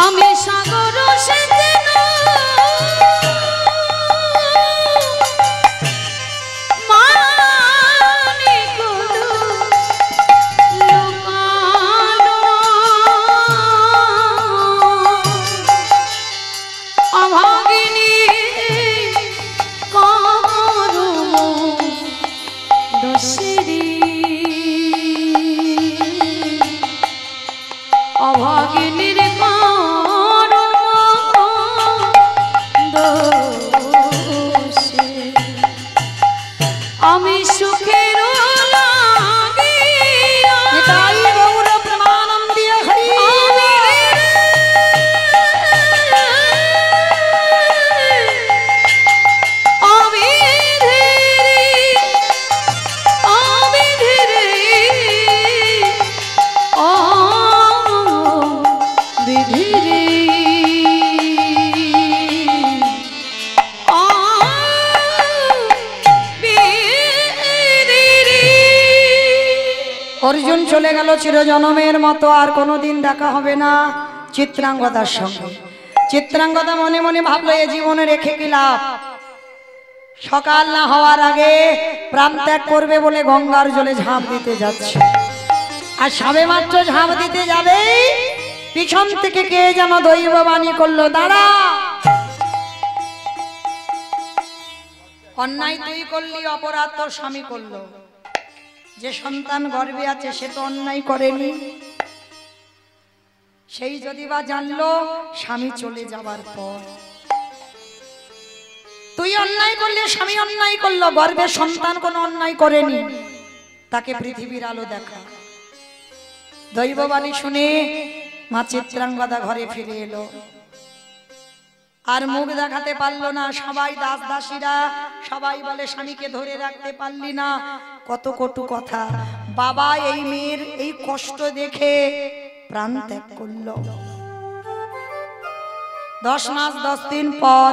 আমি সাগর সেদিন মানিক লুকালো, অভাগিনী কারুম দোষেরি, অভাগিনীর কারুম দোষে আমি সুখের লাগিয়া নিতাই গৌর প্রেমানন্দে হরি। অর্জুন চলে গেল চিরজনমের মতো, আর কোনোদিন দেখা হবে না চিত্রাঙ্গদার সঙ্গে। চিত্রাঙ্গদা মনে মনে ভাবলো, এ জীবনে রেখে কি লাভ? সকাল না হওয়ার আগে প্রাণ ত্যাগ করবে বলে গঙ্গার জলে ঝাঁপ দিতে যাচ্ছে। আর সবে মাত্র ঝাঁপ দিতে যাবে, পিছন থেকে কে যেন দৈববাণী করলো, দাঁড়া, অন্যায় তুই করলি, অপরাধ তোর স্বামী করলো। যে সন্তান গর্ভে আছে সে তো অন্যায় করেনি, সেই যদি বা জানলো স্বামী চলে যাবার পর। তুই অন্যায় করলে, স্বামী অন্যায় করলো, গর্ভের সন্তান কোনো অন্যায় করেনি, তাকে পৃথিবীর আলো দেখা। দৈববাণী শুনে মা চিত্রাঙ্গদা ঘরে ফিরে এলো, আর মুখ দেখাতে পারলো না। সবাই দাস দাসীরা সবাই বলে, স্বামীকে ধরে রাখতে পারলি না, কত কটু কথা। বাবা এই মেয়ের এই কষ্ট দেখে প্রাণ ত্যাগ করলো। 10 মাস 10 দিন পর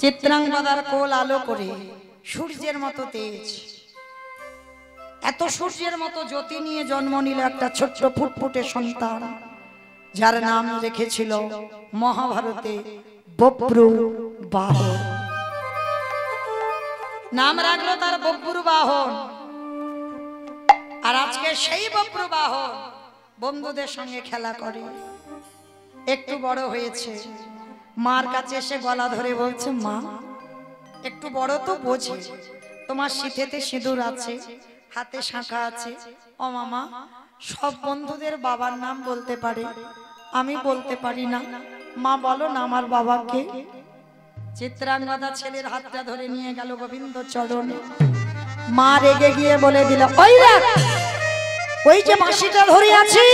চিত্রাঙ্গদার কোল আলো করে, সূর্যের মতো তেজ, এত সূর্যের মতো জ্যোতি নিয়ে জন্ম নিল একটা ছোট্ট ফুটফুটে সন্তান, যার নাম রেখেছিল মহাভারতে বব্রু বাহন। নাম রাখলো তার বব্রু বাহন। আর আজকে সেই বব্রু বাহন বন্ধুদের সঙ্গে খেলা করে। একটু বড় হয়েছে, মার কাছে এসে গলা ধরে বলছে, মা একটু বড় তো বোঝে, তোমার সিঁথিতে সিঁদুর আছে, হাতে শাঁখা আছে। ও মামা, সব বন্ধুদের বাবার নাম বলতে পারে, আমি বলতে পারি না, মা বলো না আমার বাবাকে। চিত্রাঙ্গদা ছেলের হাতটা ধরে নিয়ে গেল গোবিন্দ চরণে। মা রেগে গিয়ে বলে দিল, ওই দেখ ওই যে বাঁশিটা ধরে আছি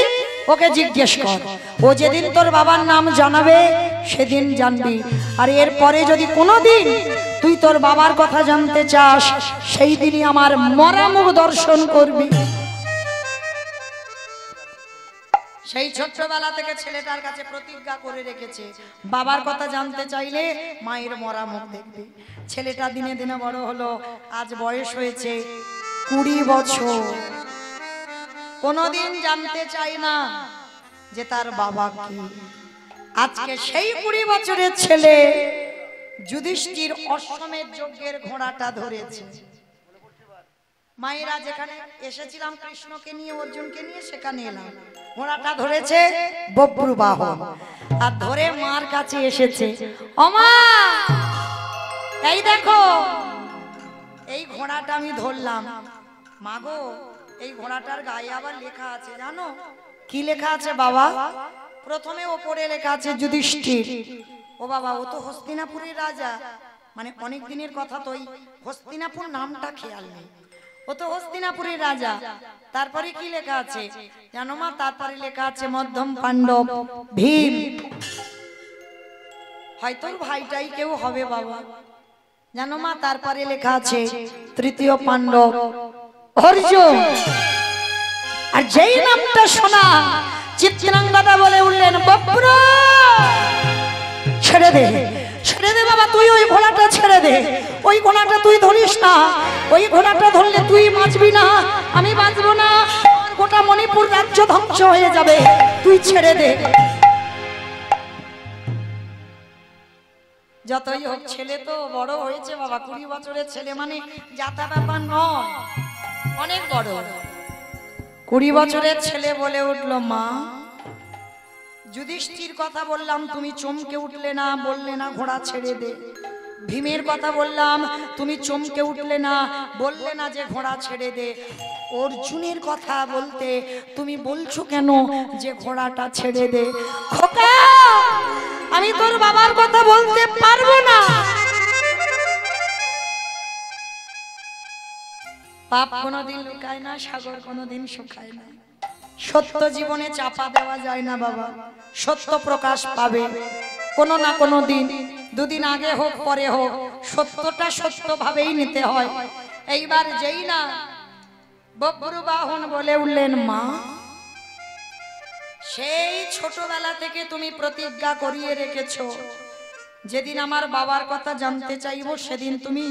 ওকে জিজ্ঞেস কর, ও যেদিন তোর বাবার নাম জানাবে সেদিন জানবি, আর এরপরে যদি কোনোদিন তুই তোর বাবার কথা জানতে চাস সেই দিনই আমার মরা মুখ দর্শন করবি। সেই ছোট্টবেলা থেকে ছেলেটার কাছে প্রতিজ্ঞা করে রেখেছে, বাবার কথা জানতে চাইলে মায়ের মরা মুখ দেখবি। ছেলেটা দিনে দিনে বড় হলো, আজ বয়স হয়েছে 20 বছর। কোনোদিন জানতে চাই না যে তার বাবা কি। আজকে সেই 20 বছরের ছেলে যুধিষ্ঠির অশ্বমেধ যজ্ঞের ঘোড়াটা ধরেছে। মায়েরা যেখানে এসেছিলাম কৃষ্ণকে নিয়ে অর্জুনকে নিয়ে সেখানে এলাম, ঘোড়াটা ধরেছে বব্রু বাহন, আর ধরে মার কাছে এসেছে, ওমা এই দেখো এই ঘোড়াটা আমি ধরলাম, মাগো এই ঘোড়াটার গায়ে আবার লেখা আছে, জানো কি লেখা আছে বাবা? প্রথমে ওপরে লেখা আছে যুধিষ্ঠির। ও বাবা, ও তো হস্তিনাপুরের রাজা, মানে অনেক দিনের কথা, তো ওই হস্তিনাপুর নামটা খেয়াল নেই, ও তো হস্তিনাপুরের রাজা। তারপরে কি লেখা আছে জানো মা? তারপরে লেখা আছে মধ্যম পাণ্ডব ভীম। হয়তো ভাইটাই কেউ হবে বাবা, জানো মা? তারপরে লেখা আছে তৃতীয় পাণ্ডব অর্জুন। আর যেই নামটা শোনা চিত্রাঙ্গদা বলে উঠলেন, বব্রু ছেড়ে দে, ছেড়ে দে বাবা, তুই ওই ঘোড়াটা ছেড়ে দে, ওই ঘোড়াটা তুই ধরিস না, ওই ঘোড়াটা ধরলে তুই বাঁচবি না, আমি বাঁচবো না, গোটা মণিপুর রাজ্য ধ্বংস হয়ে যাবে, তুই ছেড়ে দে। যতই হোক ছেলে তো বড় হয়েছে বাবা, 20 বছরের ছেলে মানে যাতা ব্যাপার নয়, অনেক বড়। 20 বছরের ছেলে বলে উঠলো, মা যুধিষ্ঠির কথা বললাম তুমি চমকে উঠলে না, বললে না ঘোড়া ছেড়ে দে। ভীমের কথা বললাম তুমি চমকে উঠলে না, বললে না যে ঘোড়া ছেড়ে দে। অর্জুনের কথা বলতে তুমি বলছো কেন যে ঘোড়াটা ছেড়ে দে? খোকা, আমি তোর বাবার কথা বলতে পারবো না। পাপ কোনোদিন লুকায় না, সাগর কোনোদিন শুকায় না। সত্য জীবনে চাপা দেওয়া যায় না বাবা, সত্য প্রকাশ পাবে কোনো না কোনো দিন, দুদিন আগে হোক পরে হোক, সত্যটা সত্য ভাবেই নিতে হয়। এইবার যেই না বব্রু বাহন বলে উঠলেন, মা সেই ছোটবেলা থেকে তুমি প্রতিজ্ঞা করিয়ে রেখেছো, যেদিন আমার বাবার কথা জানতে চাইবো সেদিন তুমি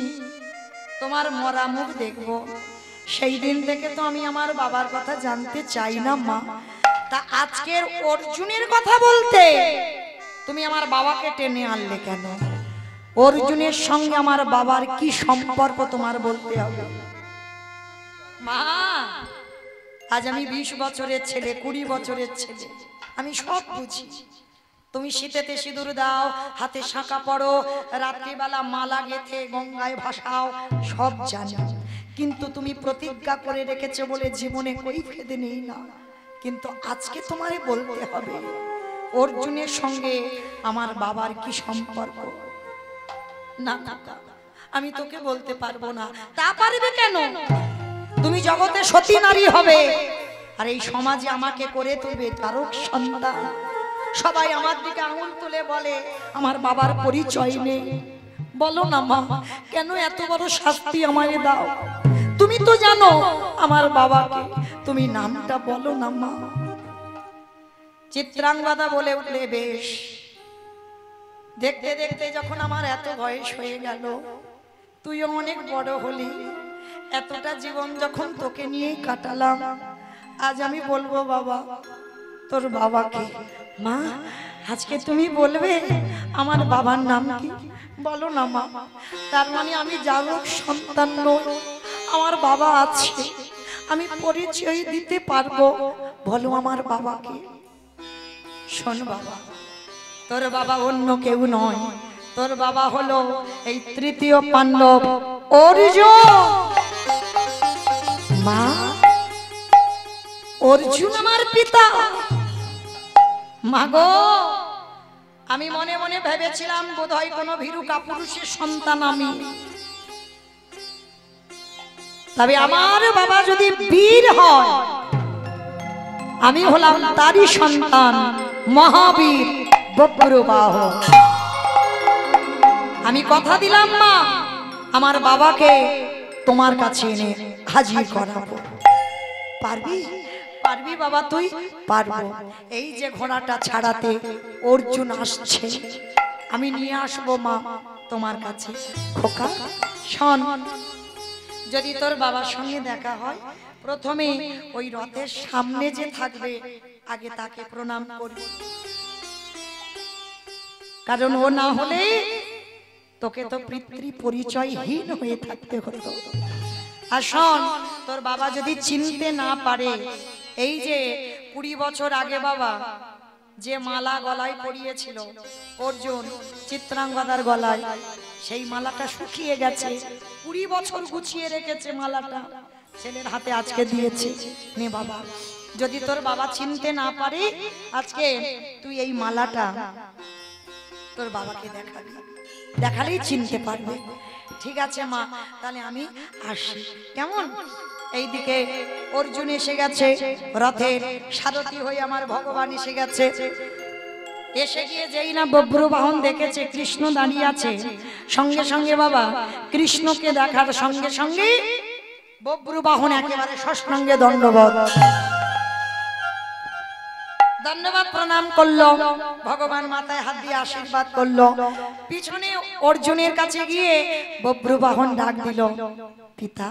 তোমার মরা মুখ দেখবো। সেই দিন থেকে তো আমি আমার বাবার কথা জানতে চাই না মা। তা আজকের অর্জুনের কথা বলতে তুমি আমার বাবাকে টেনে আনলে কেন? অর্জুনের সঙ্গে আমার বাবার কি সম্পর্ক তোমার বলতে হবে। মা আজ আমি 20 বছরের ছেলে, 20 বছরের ছেলে, আমি সব বুঝি। তুমি শীতেতে সিঁদুর দাও, হাতে শাঁখা পড়ো, রাত্রিবেলা মালা গেথে গঙ্গায় ভাসাও, সব জানি। কিন্তু তুমি প্রতিজ্ঞা করে রেখেছো বলে জীবনে কই ফেদে নেই না। কিন্তু আজকে তোমারে বলতে হবে অর্জুনের সঙ্গে আমার বাবার কি সম্পর্ক। না না, আমি তোকে বলতে পারবো না। তা পারবে কেন? তুমি জগতে সতী নারী হবে, আর এই সমাজে আমাকে করে তুলবে তারক সন্তান। সবাই আমার দিকে আঙুল তুলে বলে আমার বাবার পরিচয় নেই। বলো না মা, কেন এত বড় শাস্তি আমায় দাও? তুমি তো জানো আমার বাবাকে, তুমি নামটা বলো না মা। চিত্রাঙ্গদা বলে উঠলে, বেশ। দেখতে দেখতে যখন আমার এত বয়স হয়ে গেল, তুইও অনেক বড় হলি, এতটা জীবন যখন তোকে নিয়েই কাটালাম, আজ আমি বলবো বাবা তোর বাবাকে। মা আজকে তুমি বলবে আমার বাবার নাম কি? বলো না মা। তার মানে আমি জাগরক সন্তান নই, আমার বাবা আছে, আমি পরিচয় দিতে পারবো। বলো আমার বাবাকে। শোন বাবা, তোর বাবা অন্য কেউ নয়, তোর বাবা হলো এই তৃতীয় পাণ্ডব অর্জুন। মা অর্জুন আমার পিতা। মাগো আমি মনে মনে ভেবেছিলাম বোধহয় কোনো ভীরু কাপুরুষের সন্তান আমি, তবে আমার বাবা যদি বীর হয়, আমি হলাম তারই সন্তান, মহাবীর বব্রবাহ। আমি কথা দিলাম মা, আমার বাবাকে তোমার কাছে এনে হাজির করাবো। পারবি? পারবি বাবা তুই? পারবো। এই যে ঘোড়াটা ছাড়াতে অর্জুন আসছে, আমি নিয়ে আসবো মা তোমার কাছে। খোকা শোন, যদি তোর বাবার সঙ্গে দেখা হয়, প্রথমে ওই রথের সামনে যে থাকবে আগে তাকে প্রণাম করবি, কারণ ও না হলে তোকে তো পিতৃ পরিচয়হীন হয়ে থাকতে হতো। আর শোন, তোর বাবা যদি চিনতে না পারে, এই যে 20 বছর আগে বাবা যে মালা গলায় পরিয়েছিল অর্জুন চিত্রাঙ্গদার গলায়, সেই মালাটা শুকিয়ে গেছে। 20 বছর গুছিয়ে রেখেছে মালাটা, ছেলের হাতে আজকে দিয়েছে। নে বাবা, যদি তোর বাবা চিনতে না পারে, আজকে তুই এই মালাটা তোর বাবাকে দেখাবি, দেখালেই চিনতে পারবে। ঠিক আছে মা, তাহলে আমি আসি, কেমন? এইদিকে অর্জুন এসে গেছে, রথের সারথি হয়ে আমার ভগবান এসে গেছে। এসে গিয়ে যেই না বব্রবাহন দেখেছে কৃষ্ণ দাঁড়িয়ে আছে, সঙ্গে সঙ্গে বাবা কৃষ্ণকে দেখার সঙ্গে সঙ্গে বব্রবাহন একেবারে ষষ্ঠাঙ্গে দণ্ডবত, ধন্যবাদ প্রণাম করলো। ভগবান মাথায় হাত দিয়ে আশীর্বাদ করলো। পিছনে অর্জুনের কাছে গিয়ে বব্রবাহন ডাক দিল, পিতা।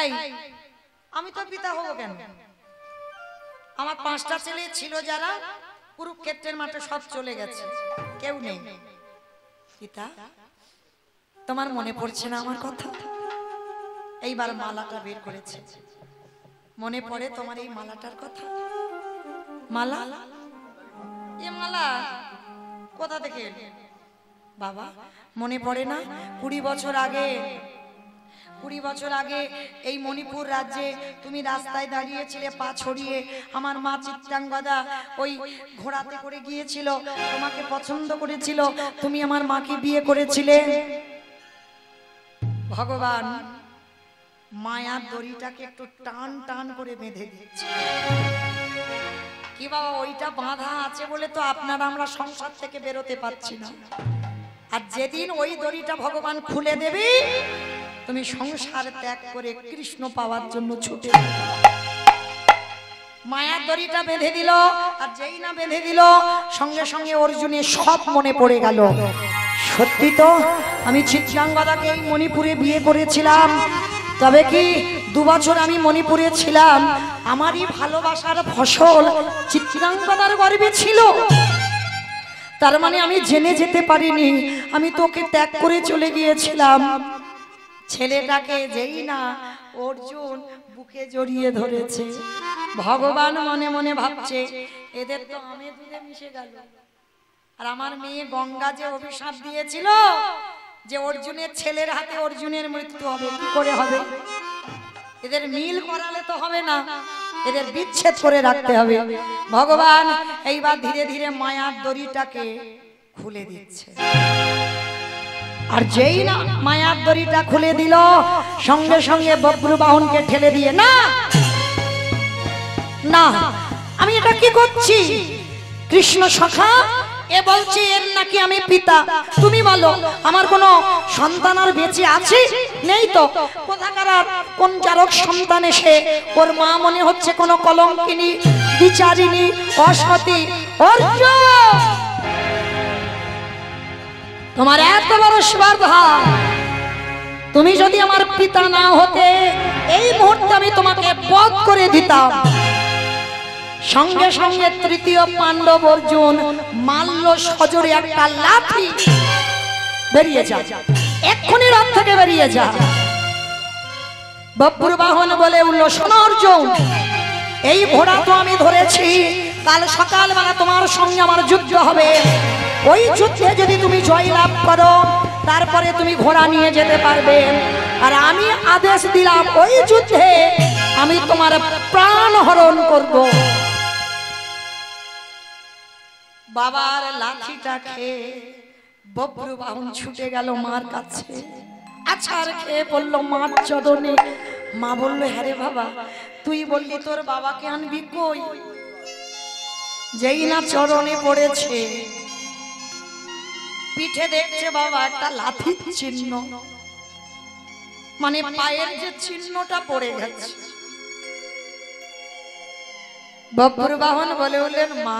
এই, আমি তো পিতা হব কেন? আমার 5টা ছেলে ছিল যারা কুরুক্ষেত্রের মাঠে সব চলে গেছে, কেউ নেই। পিতা, তোমার মনে পড়ছে না আমার কথা? এইবার মালাটা বের করেছে, মনে পড়ে তোমার এই মালাটার কথা? মালা? এ মালা কোথা থেকে এলো বাবা? মনে পড়ে না 20 বছর আগে, 20 বছর আগে এই মণিপুর রাজ্যে তুমি রাস্তায় দাঁড়িয়েছিলে পা ছড়িয়ে, আমার মা চিত্রাঙ্গদা ওই ঘোড়াতে করে গিয়েছিল, তোমাকে পছন্দ করেছিল, তুমি আমার মাকে বিয়ে করেছিলে। ভগবান মায়ার দড়িটাকে একটু টান টান করে বেঁধে দিচ্ছে। কি বাবা, ওইটা বাঁধা আছে বলে তো আপনারা আমরা সংসার থেকে বেরোতে পারছি না। আর যেদিন ওই দড়িটা ভগবান খুলে দেবে, তুমি সংসার ত্যাগ করে কৃষ্ণ পাওয়ার জন্য ছুটে মায়ার দড়িটা বেঁধে দিল। আর যেই না বেঁধে দিল, সঙ্গে সঙ্গে অর্জুনের সব মনে পড়ে গেল। সত্যি তো, আমি চিত্রাঙ্গদাকে এই মণিপুরে বিয়ে করেছিলাম, তবে কি 2 বছর আমি মণিপুরে ছিলাম, আমারই ভালোবাসার ফসল চিত্রাঙ্গদার গর্ভে ছিল। তার মানে আমি জেনে যেতে পারিনি, আমি তোকে ত্যাগ করে চলে গিয়েছিলাম। ছেলেটাকে যেই না অর্জুন বুকে জড়িয়ে ধরেছে, ভগবান মনে মনে ভাবছে, এদের তো আমে দুধে মিশে গেল। আর আমার মেয়ে গঙ্গা যে অভিশাপ দিয়েছিল যে অর্জুনের ছেলের হাতে অর্জুনের মৃত্যু হবে, কি করে হবে? এদের মিল করালে তো হবে না, এদের বিচ্ছেদ করে রাখতে হবে। ভগবান এইবার ধীরে ধীরে মায়ার দড়িটাকে খুলে দিচ্ছে। আর যেই না মায়ার দড়িটা খুলে দিল, সঙ্গে সঙ্গে বব্রবাহনকে ঠেলে দিয়ে, না না, আমি এটা কি করছি? কৃষ্ণ সখা, এ বলছে এর নাকি আমি পিতা। তুমি বলো, আমার কোনো সন্তান আর বেঁচে আছে? নেই তো। কোথাকার কোন জারক সন্তান এসে ওর মা মনে হচ্ছে কোন কলঙ্কিনী, বিচারিণী, অসতী। অর্জুন, তোমার এত বড় স্পর্ধা! তুমি যদি আমার পিতা না হতে, এই মুহূর্তে আমি তোমাকে বধ করে দিতাম। সঙ্গে সঙ্গে তৃতীয় পাণ্ডব অর্জুন মাল্য সজোরে একটা লাঠি, বেরিয়ে যা, এক্ষুনি রথ থেকে বেরিয়ে যা। বব্রবাহন বলে উঠল, শোনো অর্জুন, এই ঘোড়া তো আমি ধরেছি, কাল সকালবেলা তোমার সঙ্গে আমার যুদ্ধ হবে। ওই যুদ্ধে যদি তুমি জয় লাভ করো, তারপরে তুমি ঘোড়া নিয়ে যেতে পারবে। আর আমি আদেশ দিলাম, ওই যুদ্ধে আমি তোমার প্রাণ হরণ করব। বাবার লাঠিটা খেয়ে বব্রবাহন ছুটে গেল মার কাছে। আছাড় খেয়ে পড়লো মার চরণে। মা বললো, হ্যাঁ রে বাবা, তুই বললি তোর বাবাকে আনবি কই? যেই না চরণে পড়েছে, পিঠে দেখছে বাবা একটা লাঠির চিহ্ন, মানে পায়ের যে চিহ্নটা পড়ে গেছে। বব্বর বাহন বলে উঠলেন, মা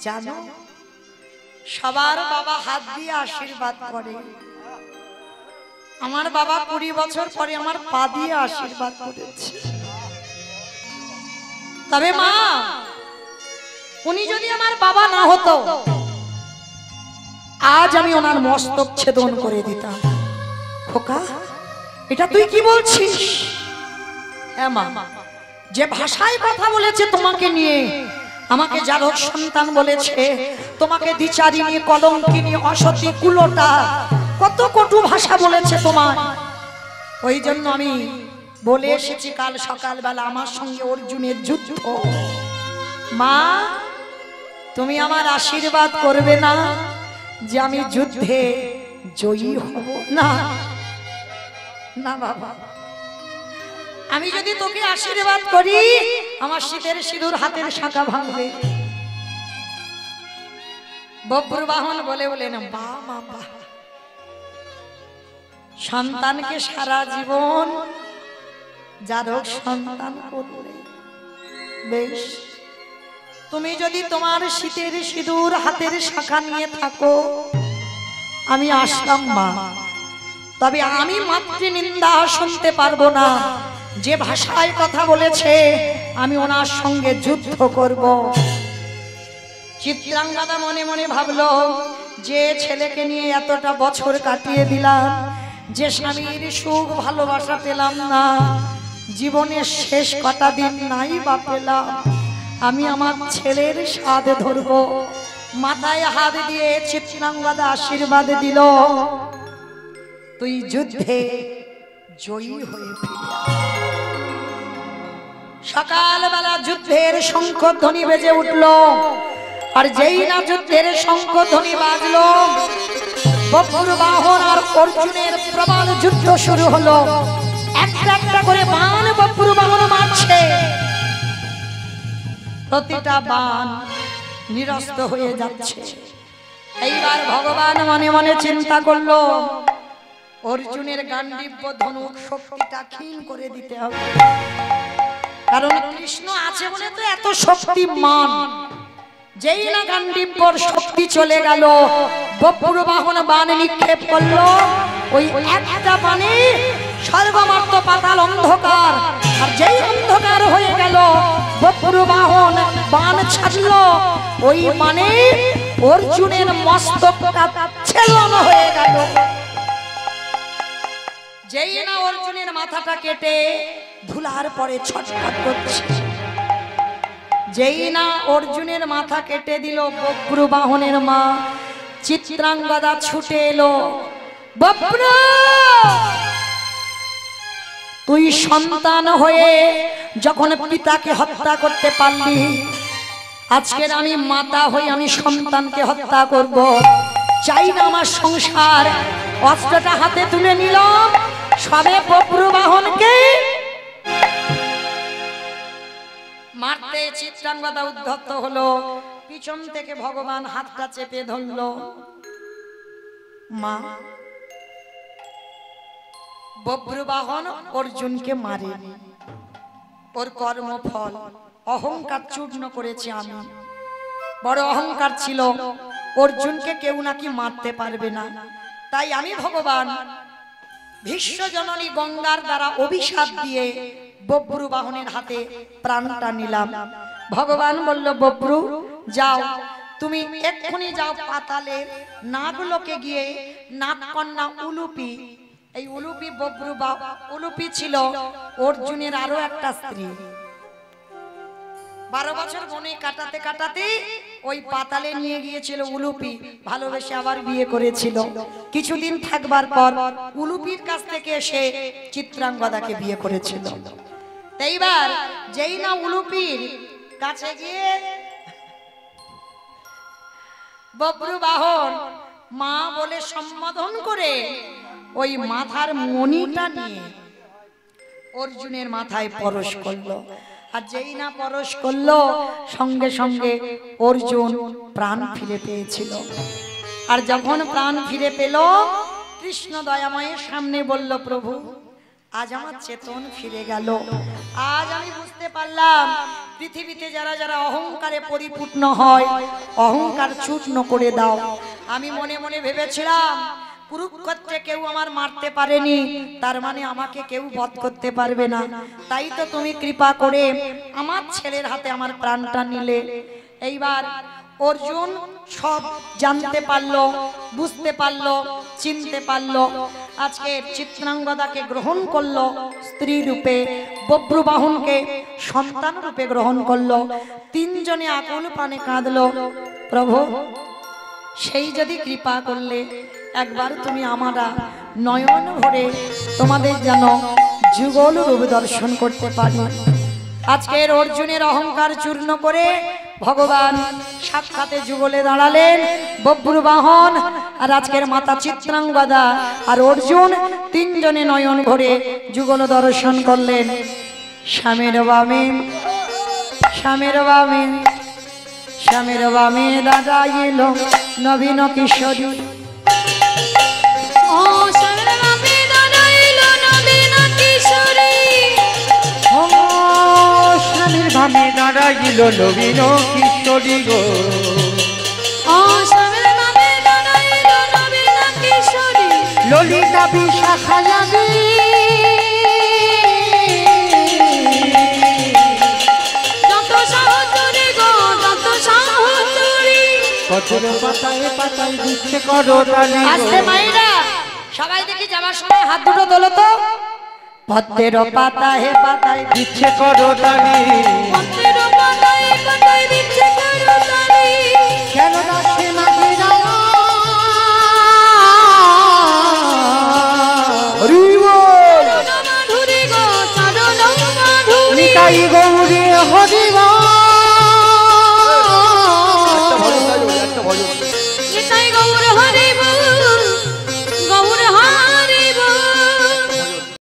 জানো, সবার বাবা হাত দিয়ে আশীর্বাদ করে, আমার বাবা 20 বছর পরে আমার পা দিয়ে আশীর্বাদ করেছে। তবে মা, উনি যদি আমার বাবা না হতো, আজ আমি ওনার মস্তক ছেদন করে দিতাম। খোকা, এটা তুই কি বলছিস? হ্যাঁ মা, যে ভাষায় কথা বলেছে তোমাকে নিয়ে, আমাকে জারক সন্তান বলেছে, তোমাকে দ্বিচারিণী, কলঙ্কিনী, অসতী, কুলোটা, কত কটু ভাষা বলেছে তোমার। ওই জন্য আমি বলে এসেছি কাল সকালবেলা আমার সঙ্গে অর্জুনের যুদ্ধ। মা, তুমি আমার আশীর্বাদ করবে না যে আমি যুদ্ধে জয়ী হব? না না বাবা, আমি যদি তোকে আশীর্বাদ করি, আমার শীতের সিঁদুর হাতের শাখা ভাঙবে। বব্বর বাহন বলে বলেন, বা মা বা, সন্তানকে সারা জীবন যারক সন্তান করলে বেশ, তুমি যদি তোমার শীতের সিঁদুর হাতের শাখা নিয়ে থাকো, আমি আসলাম মা। তবে আমি মাতৃ নিন্দা শুনতে পারবো না। যে ভাষায় কথা বলেছে, আমি ওনার সঙ্গে যুদ্ধ করব। চিত্রাঙ্গদা মনে মনে ভাবলো, যে ছেলেকে নিয়ে এতটা বছর কাটিয়ে দিলাম, যে স্বামীর সুখ ভালোবাসা পেলাম না, জীবনের শেষ কটা দিন নাই বা পেলাম, আমি আমার ছেলের স্বাদ ধরব। মাথায় হাত দিয়ে চিত্রাঙ্গদা আশীর্বাদ দিল, তুই যুদ্ধে জয়ী হয়ে ফিরে। সকালবেলা যুদ্ধের শঙ্খধ্বনি বেজে উঠল, আর যেই না যুদ্ধের শঙ্খধ্বনি বাজলো, বব্বর বাহন আর অর্জুনের প্রবল যুদ্ধ শুরু হলো। একটা একটা করে বাণ বব্বর বাহন মারছে, প্রতিটা বাণ নিরস্ত হয়ে যাচ্ছে। এইবার ভগবান মনে মনে চিন্তা করলো, অর্জুনের গান্ডীব্য ধনুক শক্তিটা ক্ষীণ করে দিতে হবে, কারণ কৃষ্ণ আছে বলে তো এত শক্তিমান। যেই না গান্ডীব্যর শক্তি চলে গেল, বব্বর বাহন বাণ নিক্ষেপ করলো। ওই একটা বাণে সর্বমাত্র পাতাল অন্ধকার, আর যেই অন্ধকার হয়ে গেল, বব্বর বাহন বাণ ছাড়লো, ওই মানে অর্জুনের মস্তকটা ছেদন হয়ে গেল। যেই না অর্জুনের মাথাটা কেটে ধুলার পরে ছটফট করছে, যেই না অর্জুনের মাথা কেটে দিল, বব্বর বাহনের মা চিত্রাঙ্গদা ছুটে এলো। বব্বর, তুই সন্তান হয়ে যখন পিতাকে হত্যা করতে পারলি, আজকের আমি মাতা হয়ে আমি সন্তানকে হত্যা করব। চাই না আমার সংসার। অস্ত্রটা হাতে তুলে নিলাম, সবে বব্বর বাহনকে মারতে চিত্রাঙ্গদা উদ্ধত হলো। পিছন থেকে ভগবান হাতটা চেপে ধরলো। মা, বব্বর বাহন অর্জুনকে মারেনি, ওর কর্মফল অহংকার চূর্ণ করেছি আমি। বড় অহংকার ছিল, অর্জুনকে কেউ নাকি মারতে পারবে না। তাই আমি ভগবান ভীষ্ম জননী গঙ্গার দ্বারা অভিশাপ দিয়ে বব্বর বাহনের হাতে প্রাণটা নিলাম। ভগবান বলল, বব্বর যাও, তুমি এক্ষুনি যাও পাতালে নাগলোকে গিয়ে নাগকন্যা উলুপি, এই উলুপি বব্বর উলুপি ছিল অর্জুনের আরো একটা স্ত্রী। 12 বছর বনে কাটাতে কাটাতে ওই পাতালে নিয়ে গিয়েছিল উলুপি, ভালোবেসে আবার বিয়ে করেছিল। কিছুদিন থাকবার পর উলুপির কাছ থেকে এসে চিত্রাঙ্গদাকে বিয়ে করেছিল। এইবার যেই না উলুপির কাছে গিয়ে বব্বর বাহন মা বলে সম্বোধন করে ওই মাথার মণিটা নিয়ে অর্জুনের মাথায় পরশ করলো। আর যেই না পরশ করলো সঙ্গে সঙ্গে অর্জুন প্রাণ ফিরে পেয়েছিল। আর যখন প্রাণ ফিরে পেল কৃষ্ণ দয়াময়ের সামনে বলল, প্রভু আজ আমার চেতন ফিরে গেল। আজ আমি বুঝতে পারলাম পৃথিবীতে যারা যারা অহংকারে পরিপূর্ণ হয় অহংকার চূর্ণ করে দাও। আমি মনে মনে ভেবেছিলাম কুরুক্ষেত্রে কেউ আমার মারতে পারেনি, তার মানে আমাকে কেউ বধ করতে পারবে না। তাই তো তুমি কৃপা করে আমার ছেলের হাতে আমার প্রাণটা নিলে। এইবার অর্জুন সব জানতে পারলো, বুঝতে পারলো, চিনতে পারলো। আজকে চিত্রাঙ্গদাকে গ্রহণ করলো স্ত্রী রূপে, বব্রুবাহনকে সন্তান রূপে গ্রহণ করলো। তিনজনে আকুল প্রাণে কাঁদলো, প্রভু সেই যদি কৃপা করলে একবার তুমি আমরা নয়ন ভরে তোমাদের যেন যুগল রূপ দর্শন করতে পারি। আজকের অর্জুনের অহংকার চূর্ণ করে ভগবান সাক্ষাতে যুগলে দাঁড়ালেন বব্রুবাহন। আর আজকের মাতা চিত্রাঙ্গদা আর অর্জুন তিনজনে নয়ন ভরে যুগল দর্শন করলেন। স্বামীর বামে স্বামীর বামে স্বামীর বামে দাদা এলো নবীন কিশোরী। ও স্বামীর বামে দাদা এলো নবীন কিশোরী। ও স্বামীর বামে দাঁড়াইল নবীন কিশোরী গো। ও স্বামীর বামে দাদা এলো নবীন কিশোরী। ললিতা বিশাখা যাবি যত সহচরী গো যত সহচরী। পথের পাতায় পাতায় দিচ্ছে করতালি গো। আজকে মায়েরা সবাই দেখি যাওয়ার সময় হাত দুটো তোলো তো। পথের পাতায় পাতায় দিচ্ছে করতালি, পথের পাতায় পাতায় দিচ্ছে করতালি। কেন না সে মাঝিরা মাধুরী গো চরণ মাধুরী। নিতাই গৌরী হরি